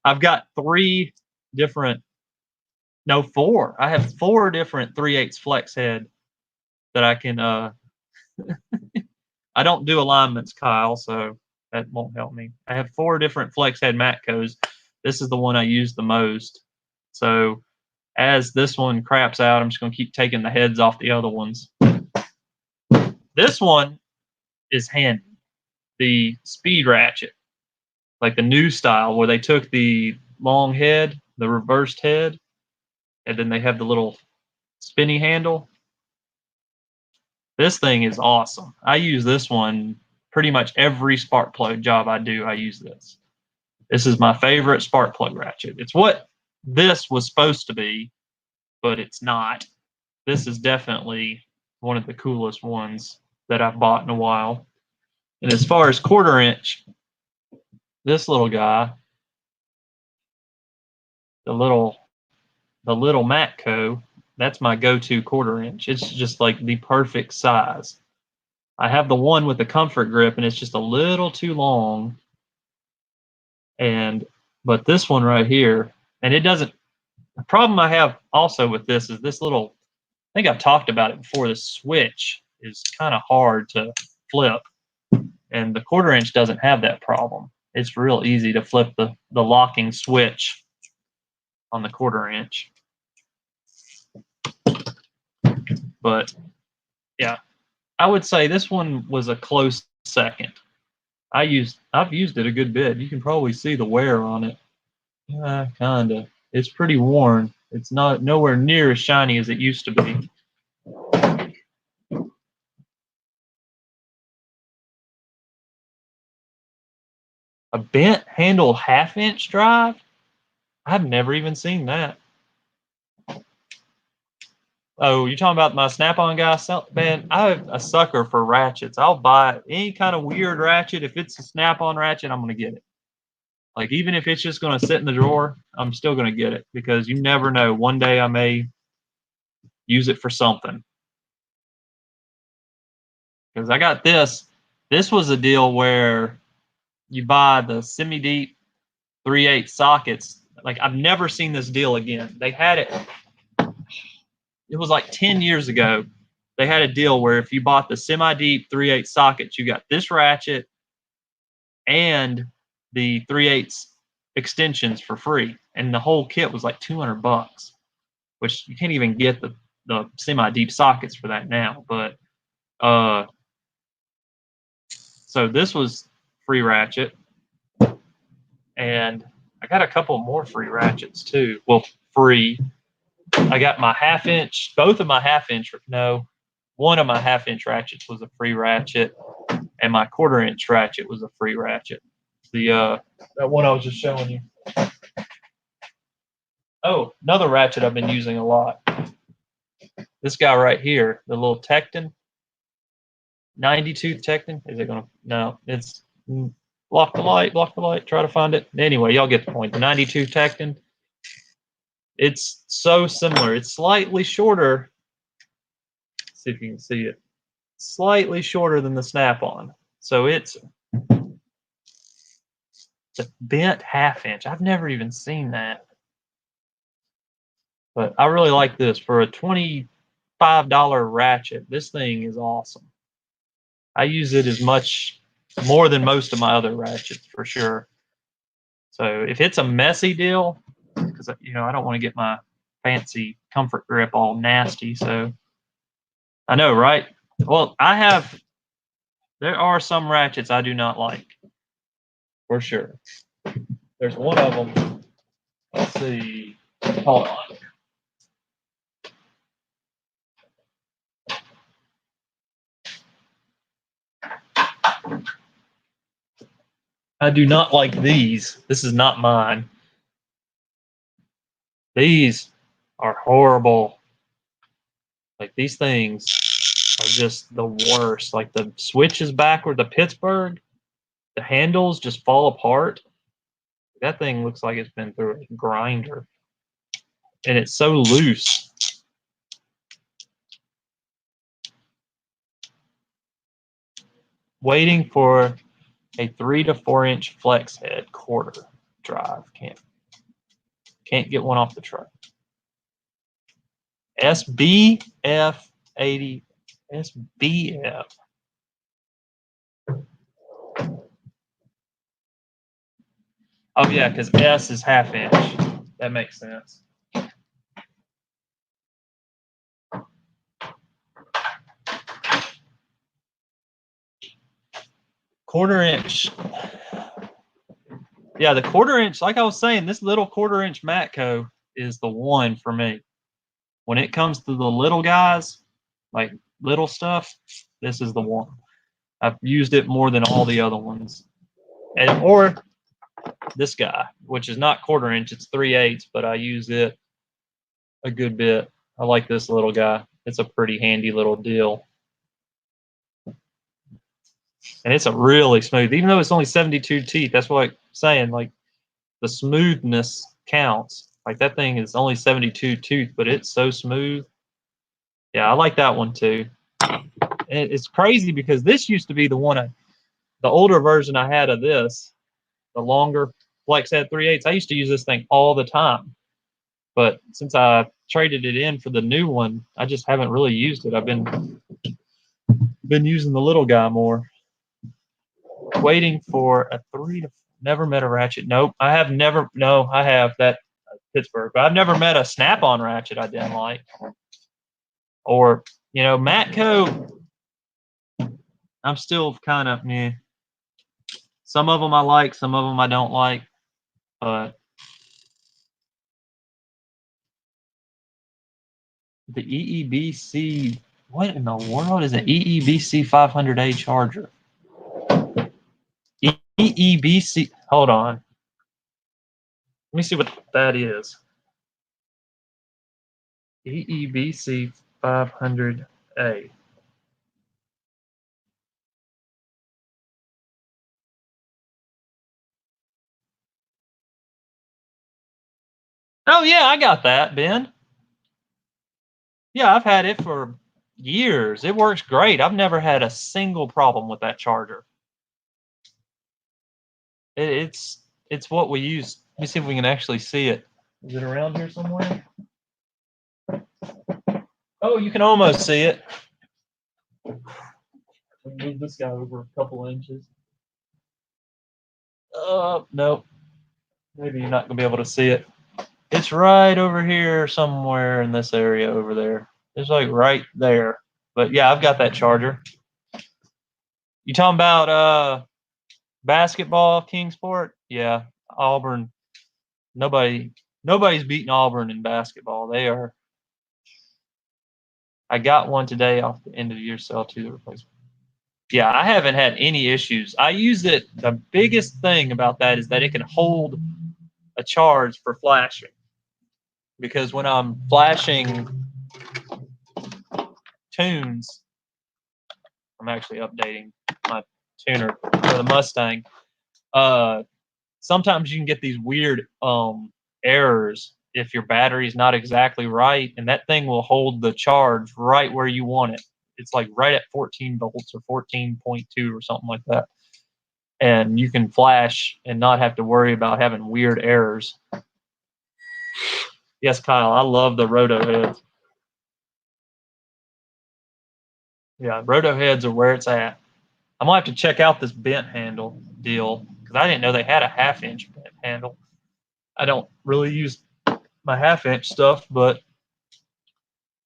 I've got four. I have 4 different 3/8 flex head that I can. I don't do alignments, Kyle, so that won't help me. I have 4 different flex head Matcos. This is the one I use the most. So as this one craps out, I'm just going to keep taking the heads off the other ones. This one is handy. The speed ratchet, like the new style, where they took the long head, the reversed head, and then they have the little spinny handle. This thing is awesome. I use this one pretty much every spark plug job I do. I use this. This is my favorite spark plug ratchet. It's what this was supposed to be, but it's not. This is definitely one of the coolest ones that I've bought in a while. And as far as 1/4 inch, this little guy, the little Matco, that's my go-to 1/4 inch. It's just like the perfect size. I have the one with the comfort grip, and it's just a little too long. But this one right here, and it doesn't. The problem I have also with this is this little. I think I've talked about it before. The switch is kind of hard to flip, and the 1/4 inch doesn't have that problem. It's real easy to flip the locking switch on the 1/4 inch. But yeah, I would say this one was a close second. I've used it a good bit. You can probably see the wear on it. Kinda. It's pretty worn. It's nowhere near as shiny as it used to be. A bent handle 1/2 inch drive? I've never even seen that. Oh, you're talking about my Snap-on guy? Man, I'm a sucker for ratchets. I'll buy any kind of weird ratchet. If it's a Snap-on ratchet, I'm going to get it. Like, even if it's just going to sit in the drawer, I'm still going to get it because you never know. One day I may use it for something. Because I got this. This was a deal where you buy the semi-deep 3/8 sockets. Like, I've never seen this deal again. They had it. It was like 10 years ago. They had a deal where if you bought the semi-deep 3/8 sockets, you got this ratchet and the 3/8 extensions for free, and the whole kit was like $200, which you can't even get the semi-deep sockets for that now. But so this was free ratchet, and I got a couple more free ratchets too. Well, free. I got my 1/2 inch, both of my 1/2 inch. No, one of my 1/2 inch ratchets was a free ratchet, and my 1/4 inch ratchet was a free ratchet. The that one I was just showing you. Oh, another ratchet I've been using a lot. This guy right here, the little Tekton, 90 tooth Tekton. Is it gonna? No, it's block the light, block the light. Try to find it. Anyway, y'all get the point. The 90 tooth Tekton. It's so similar. It's slightly shorter. Let's see if you can see it. Slightly shorter than the Snap-on. So it's a bent 1/2 inch. I've never even seen that. But I really like this. For a $25 ratchet, this thing is awesome. I use it as much, more than most of my other ratchets for sure. So if it's a messy deal, because I don't want to get my fancy comfort grip all nasty. So I know, right? Well, there are some ratchets I do not like, for sure. There's one of them. Let's see. Hold on. I do not like these. This is not mine. These are horrible. Like, these things are just the worst. Like, the switch is backward. The Pittsburgh, the handles just fall apart. That thing looks like it's been through a grinder. And it's so loose. Waiting for a 3 to 4 inch flex head 1/4 drive. Can't get one off the truck. SBF 80. SBF. Oh yeah, because S is 1/2 inch. That makes sense. Quarter inch. Yeah, the 1/4 inch, like I was saying, this little 1/4 inch Matco is the one for me. When it comes to the little guys, like little stuff, this is the one. I've used it more than all the other ones. Or this guy, which is not 1/4 inch, it's 3/8, but I use it a good bit. I like this little guy. It's a pretty handy little deal. And it's a really smooth, even though it's only 72 teeth. That's what I'm saying. Like, the smoothness counts. Like, that thing is only 72 tooth, but it's so smooth. Yeah, I like that one too. And it's crazy because this used to be the one, the older version I had of this, the longer Flex Head 3/8. I used to use this thing all the time. But since I traded it in for the new one, I just haven't really used it. I've been using the little guy more. Waiting for a 3 to. Never met a ratchet. Nope, I have never. No, I have that Pittsburgh, but I've never met a Snap-on ratchet I didn't like. Or Matco. I'm still kind of meh. Some of them I like, some of them I don't like, but the EEBC. What in the world is an EEBC 500A charger? EEBC. Hold on. Let me see what that is. EEBC 500A. Oh yeah, I got that, Ben. Yeah, I've had it for years. It works great. I've never had a single problem with that charger. It's what we use. Let me see if we can actually see it. Is it around here somewhere? Oh, you can almost see it. Move this guy over a couple inches. Nope. Maybe you're not gonna be able to see it. It's right over here somewhere in this area over there. It's like right there. But yeah, I've got that charger. You talking about basketball, Kingsport? Yeah, Auburn. Nobody's beating Auburn in basketball. They are. I got one today off the end of the year sale to the replacement. Yeah, I haven't had any issues. I use it. The biggest thing about that is that it can hold a charge for flashing. Because when I'm flashing tunes, I'm actually updating my tuner for the Mustang. Sometimes you can get these weird errors if your battery's not exactly right, and that thing will hold the charge right where you want it. It's like right at 14 volts or 14.2 or something like that. And you can flash and not have to worry about having weird errors. Yes, Kyle, I love the roto heads. Yeah, roto heads are where it's at. I'm gonna have to check out this bent handle deal because I didn't know they had a half-inch bent handle. I don't really use my half-inch stuff, but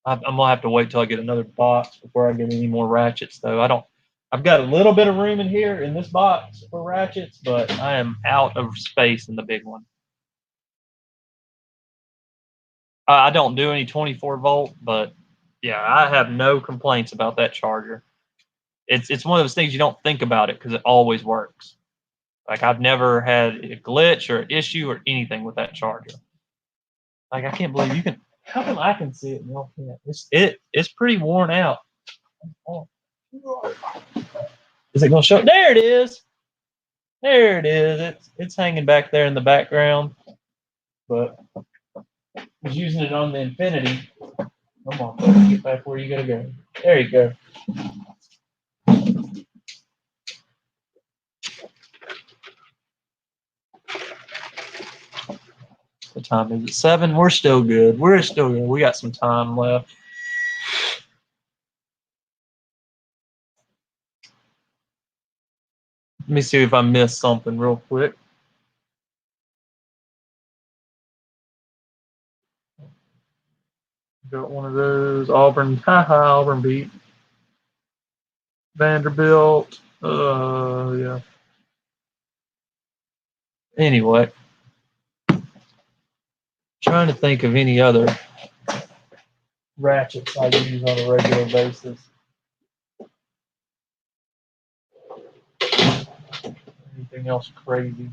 I'm gonna have to wait till I get another box before I get any more ratchets. Though I've got a little bit of room in here in this box for ratchets, but I am out of space in the big one. I don't do any 24 volt, but yeah, I have no complaints about that charger. It's one of those things you don't think about it because it always works. Like I've never had a glitch or issue or anything with that charger. Like I can't believe you can. How come I can see it and y'all can't? It's pretty worn out. Oh. Is it gonna show? There it is. There it is. It's hanging back there in the background. But I was using it on the Infinity. Come on, get back where you gotta go. There you go. What time is it? 7? We're still good. We're still good. We got some time left. Let me see if I missed something real quick. Got one of those. Auburn. Haha, Auburn beat Vanderbilt. Yeah. Anyway, trying to think of any other ratchets I use on a regular basis. Anything else crazy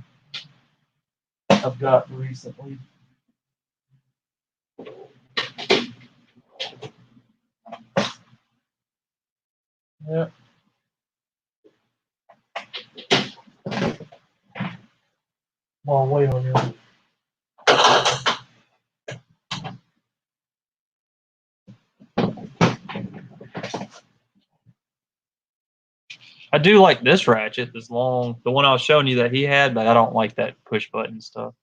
I've got recently? Yeah. Long way on you. I do like this ratchet, this long, the one I was showing you that he had, but I don't like that push button stuff.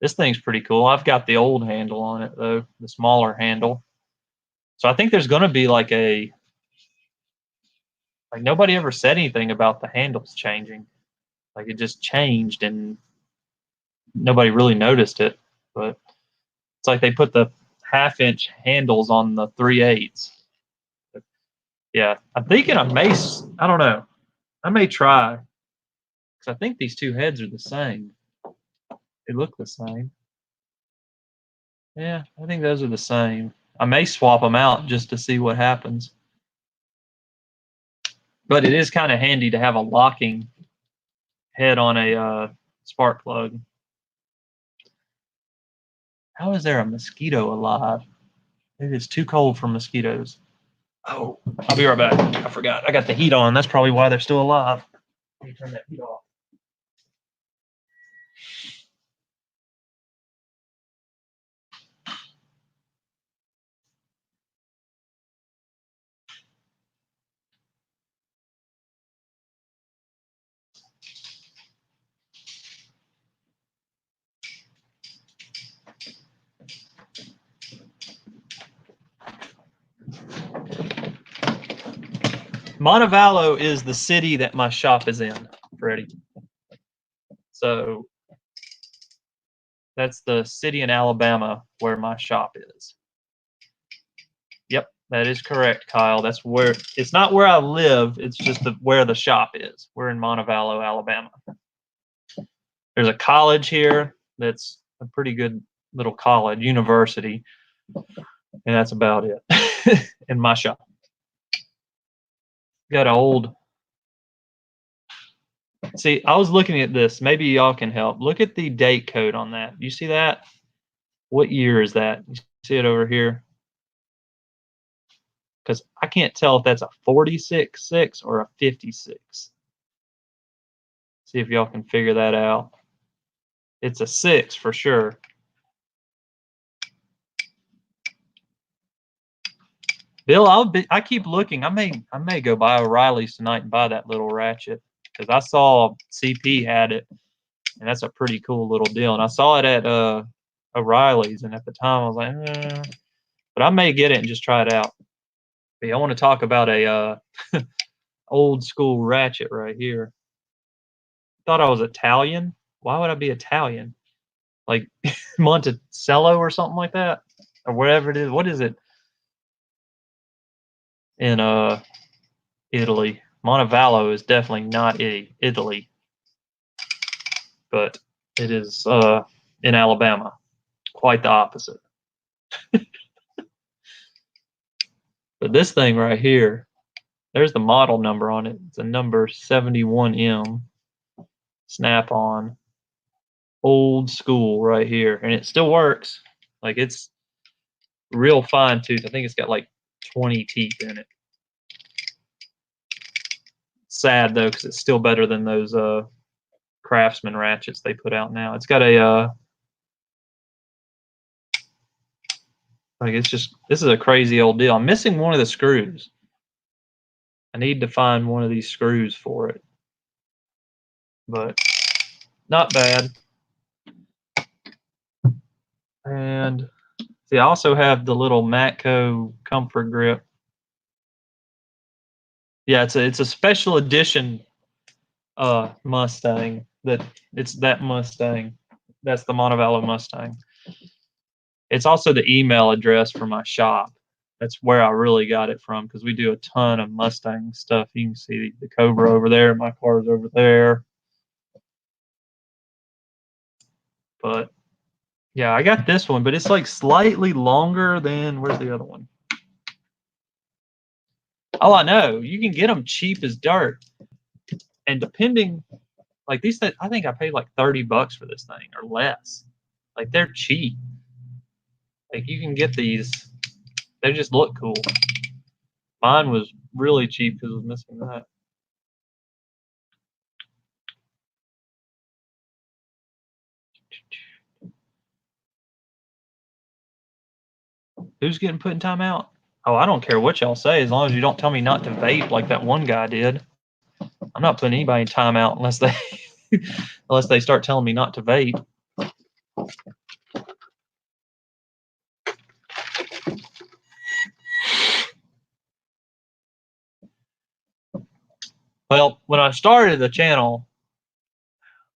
This thing's pretty cool. I've got the old handle on it though, the smaller handle. So I think there's going to be like nobody ever said anything about the handles changing. Like it just changed and nobody really noticed it. But it's like they put the half-inch handles on the 3/8. Yeah, I'm thinking I don't know. I may try because I think these two heads are the same. They look the same. Yeah, I think those are the same. I may swap them out just to see what happens. But it is kind of handy to have a locking head on a spark plug. How is there a mosquito alive? It is too cold for mosquitoes. Oh, I'll be right back. I forgot. I got the heat on. That's probably why they're still alive. Let me turn that heat off. Montevallo is the city that my shop is in, Freddie. So that's the city in Alabama where my shop is. Yep, that is correct, Kyle. That's where, it's not where I live, it's just where the shop is. We're in Montevallo, Alabama. There's a college here that's a pretty good little college, university, and that's about it in my shop. Got an old, see, I was looking at this. Maybe y'all can help. Look at the date code on that. You see that? What year is that? You see it over here? Because I can't tell if that's a 46.6 or a 56. See if y'all can figure that out. It's a 6 for sure. Bill, I keep looking. I may go by O'Reilly's tonight and buy that little ratchet, because I saw CP had it, and that's a pretty cool little deal. And I saw it at O'Reilly's, and at the time I was like, but I may get it and just try it out. But I want to talk about a old school ratchet right here. Thought I was Italian. Why would I be Italian? Like Monticello or something like that, or whatever it is. What is it in Italy? Montevallo is definitely not Italy, but it is in Alabama. Quite the opposite. But this thing right here, there's the model number on it. It's a number 71M Snap-on. Old school right here, and it still works. Like, it's real fine tooth. I think it's got like 20 teeth in it. Sad though, because it's still better than those Craftsman ratchets they put out now. It's got a like, it's just, this is a crazy old deal. I'm missing one of the screws. I need to find one of these screws for it, but not bad. And see, I also have the little Matco Comfort Grip. Yeah, it's a special edition Mustang. It's that Mustang. That's the Montevallo Mustang. It's also the email address for my shop. That's where I really got it from, because we do a ton of Mustang stuff. You can see the Cobra over there. My car's over there. But yeah, I got this one, but it's like slightly longer than, where's the other one? Oh, I know. You can get them cheap as dirt. And depending, like these things, I think I paid like $30 for this thing or less. Like, they're cheap. Like, you can get these, they just look cool. Mine was really cheap because it was missing that. Who's getting put in timeout? Oh, I don't care what y'all say, as long as you don't tell me not to vape like that one guy did. I'm not putting anybody in timeout unless they unless they start telling me not to vape. Well, when I started the channel,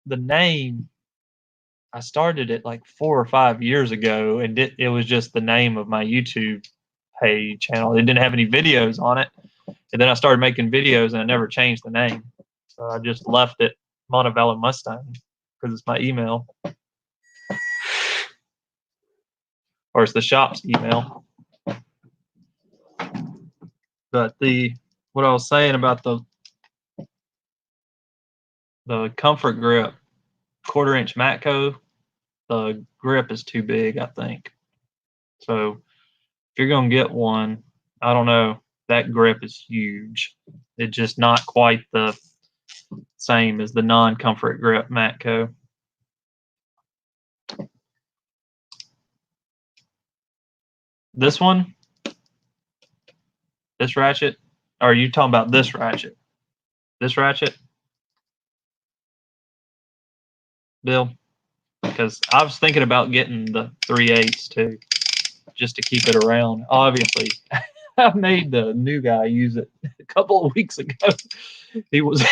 the name, I started it like 4 or 5 years ago, and it was just the name of my YouTube page channel. It didn't have any videos on it. And then I started making videos, and I never changed the name. So I just left it Montevallo Mustang because it's my email. Or it's the shop's email. But what I was saying about the Comfort Grip 1/4-inch Matco, the grip is too big, I think. So if you're gonna get one, I don't know, that grip is huge. It's just not quite the same as the non-Comfort Grip Matco. This one, this ratchet, or are you talking about this ratchet? This ratchet, Bill? Because I was thinking about getting the 3/8 too, just to keep it around. Obviously, I made the new guy use it a couple of weeks ago. He was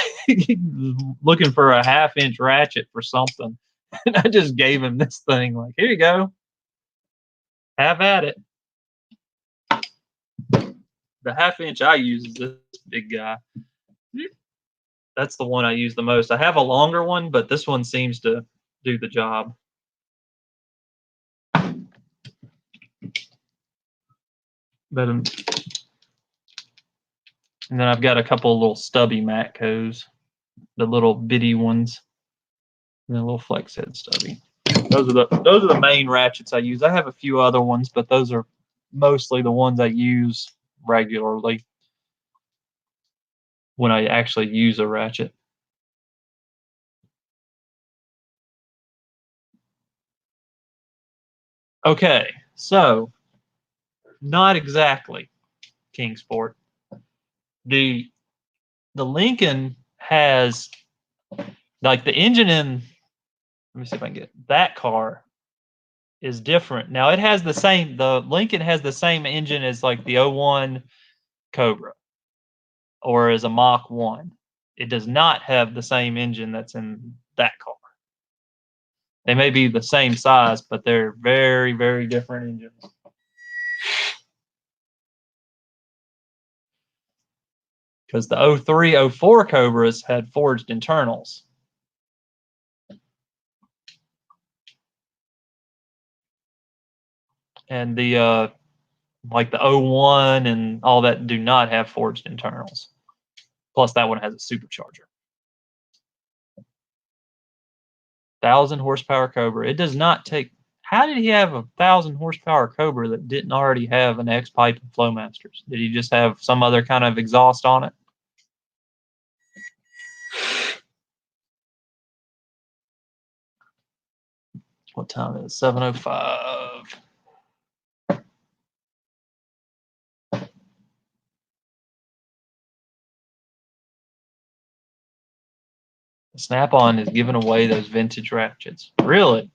looking for a 1/2-inch ratchet for something, and I just gave him this thing. Like, here you go, have at it. The 1/2-inch I use is this big guy. That's the one I use the most. I have a longer one, but this one seems to do the job. But and then I've got a couple of little stubby Matcos, the little bitty ones, and a little flex head stubby. Those are the main ratchets I use. I have a few other ones, but those are mostly the ones I use regularly when I actually use a ratchet. Okay, so not exactly Kingsport. The Lincoln has, like, the engine in, let me see if I can get that car is different. Now it has the Lincoln has the same engine as like the 01 Cobra or as a Mach 1. It does not have the same engine that's in that car. They may be the same size, but they're very, very different engines. Because the 03, 04 Cobras had forged internals. And the like the 01 and all that do not have forged internals. Plus that one has a supercharger. 1,000 horsepower Cobra. It does not take. How did he have a 1,000 horsepower Cobra that didn't already have an X pipe and Flowmasters? Did he just have some other kind of exhaust on it? What time is it? 7:05. Snap-on is giving away those vintage ratchets. Really?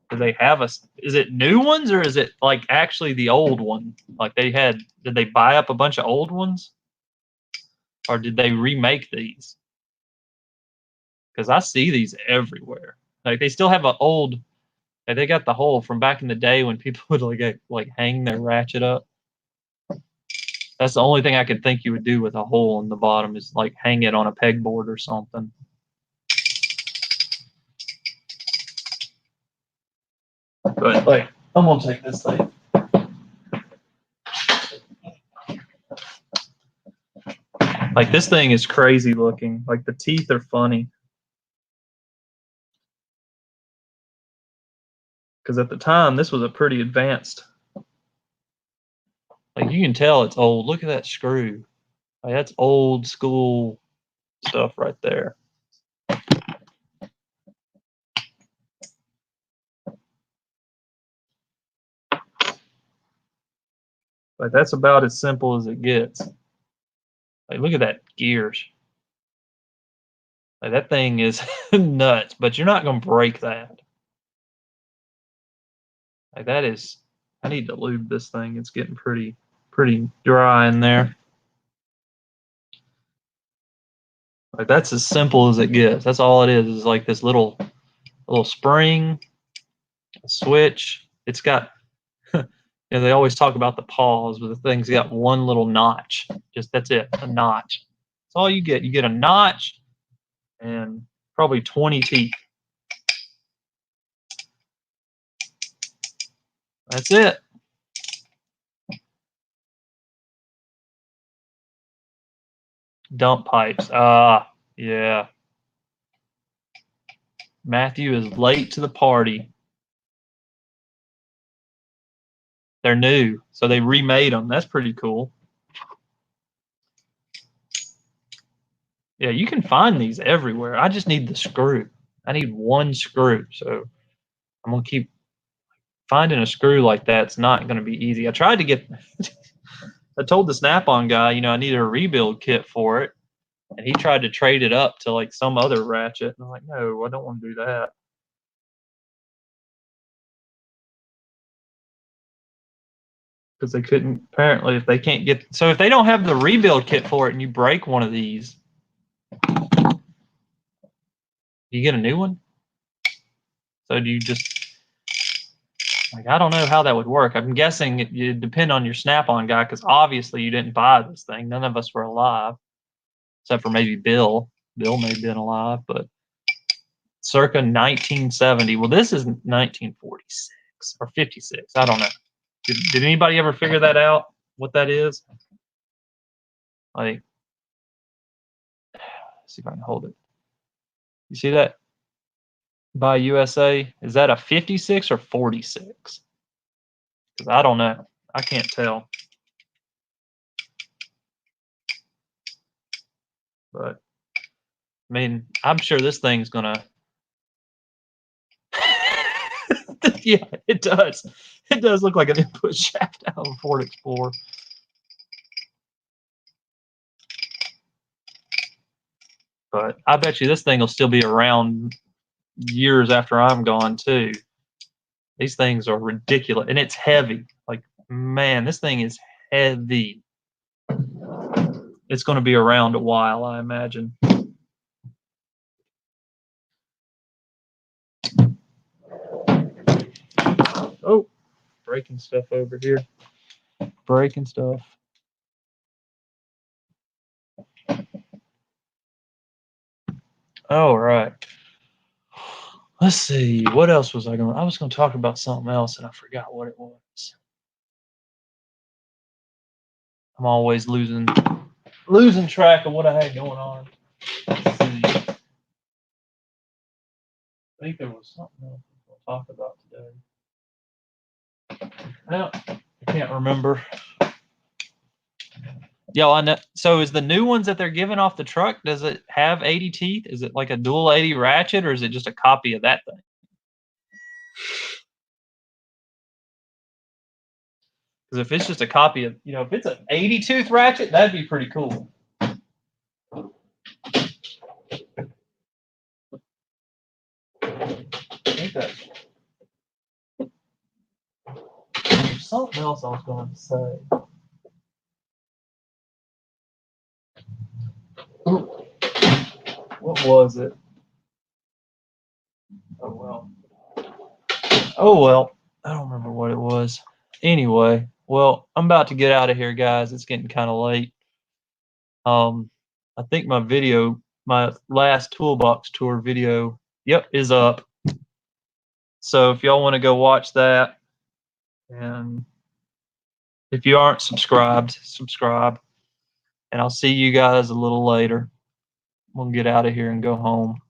Do they have a? Is it new ones or is it like actually the old one? Like they had? Did they buy up a bunch of old ones, or did they remake these? Because I see these everywhere. Like they still have an old. Like, they got the hole from back in the day when people would like hang their ratchet up. That's the only thing I could think you would do with a hole in the bottom is like hang it on a pegboard or something. But like, I'm gonna take this thing. Like this thing is crazy looking. Like the teeth are funny. Because at the time, this was a pretty advanced. Like you can tell it's old. Look at that screw. Like that's old school stuff right there. Like that's about as simple as it gets. Like look at that gears. Like that thing is nuts, but you're not gonna break that. Like that is. I need to lube this thing. It's getting pretty dry in there. Like that's as simple as it gets. That's all it is like this little spring, a switch. It's got they always talk about the paws, but the thing's got one little notch. Just that's it, a notch. That's all you get. You get a notch and probably 20 teeth. That's it. Dump pipes. Yeah. Matthew is late to the party. They're new, so they remade them. That's pretty cool. Yeah, you can find these everywhere. I just need the screw. I need one screw, so I'm gonna keep finding a screw like that's not gonna be easy. I tried to get. I told the Snap-on guy, I needed a rebuild kit for it, and he tried to trade it up to like some other ratchet. And I'm like, no, I don't want to do that. because they couldn't, apparently, if they can't get, so if they don't have the rebuild kit for it and you break one of these, you get a new one? So do you just, like, I don't know how that would work. I'm guessing it depend on your Snap-on guy, because obviously you didn't buy this thing. None of us were alive, except for maybe Bill. Bill may have been alive, but circa 1970. Well, this is 1946 or 56. I don't know. Did anybody ever figure that out, what that is? Like, let's see if I can hold it. You see that? By USA, is that a 56 or 46? Because I don't know. I can't tell. But, I mean, I'm sure this thing's going to... Yeah, it does. It does look like an input shaft out of a Ford Explorer. But I bet you this thing will still be around years after I'm gone, too. These things are ridiculous. And it's heavy. Like, man, this thing is heavy. It's going to be around a while, I imagine. Oh, breaking stuff over here. Breaking stuff. All right. Let's see. What else was I was going to talk about something else, and I forgot what it was. I'm always losing track of what I had going on. Let's see. I think there was something else we'll talk about today. Well, I can't remember. Yeah, I know. So is the new ones that they're giving off the truck, does it have 80 teeth? Is it like a dual 80 ratchet, or is it just a copy of that thing? Because if it's just a copy of, if it's an 80 tooth ratchet, that'd be pretty cool. I think that's something else I was going to say. What was it? Oh well. I don't remember what it was. Anyway, well, I'm about to get out of here, guys. It's getting kind of late. I think my last toolbox tour video, is up. So if y'all want to go watch that, and if you aren't subscribed, subscribe. And I'll see you guys a little later. We'll get out of here and go home.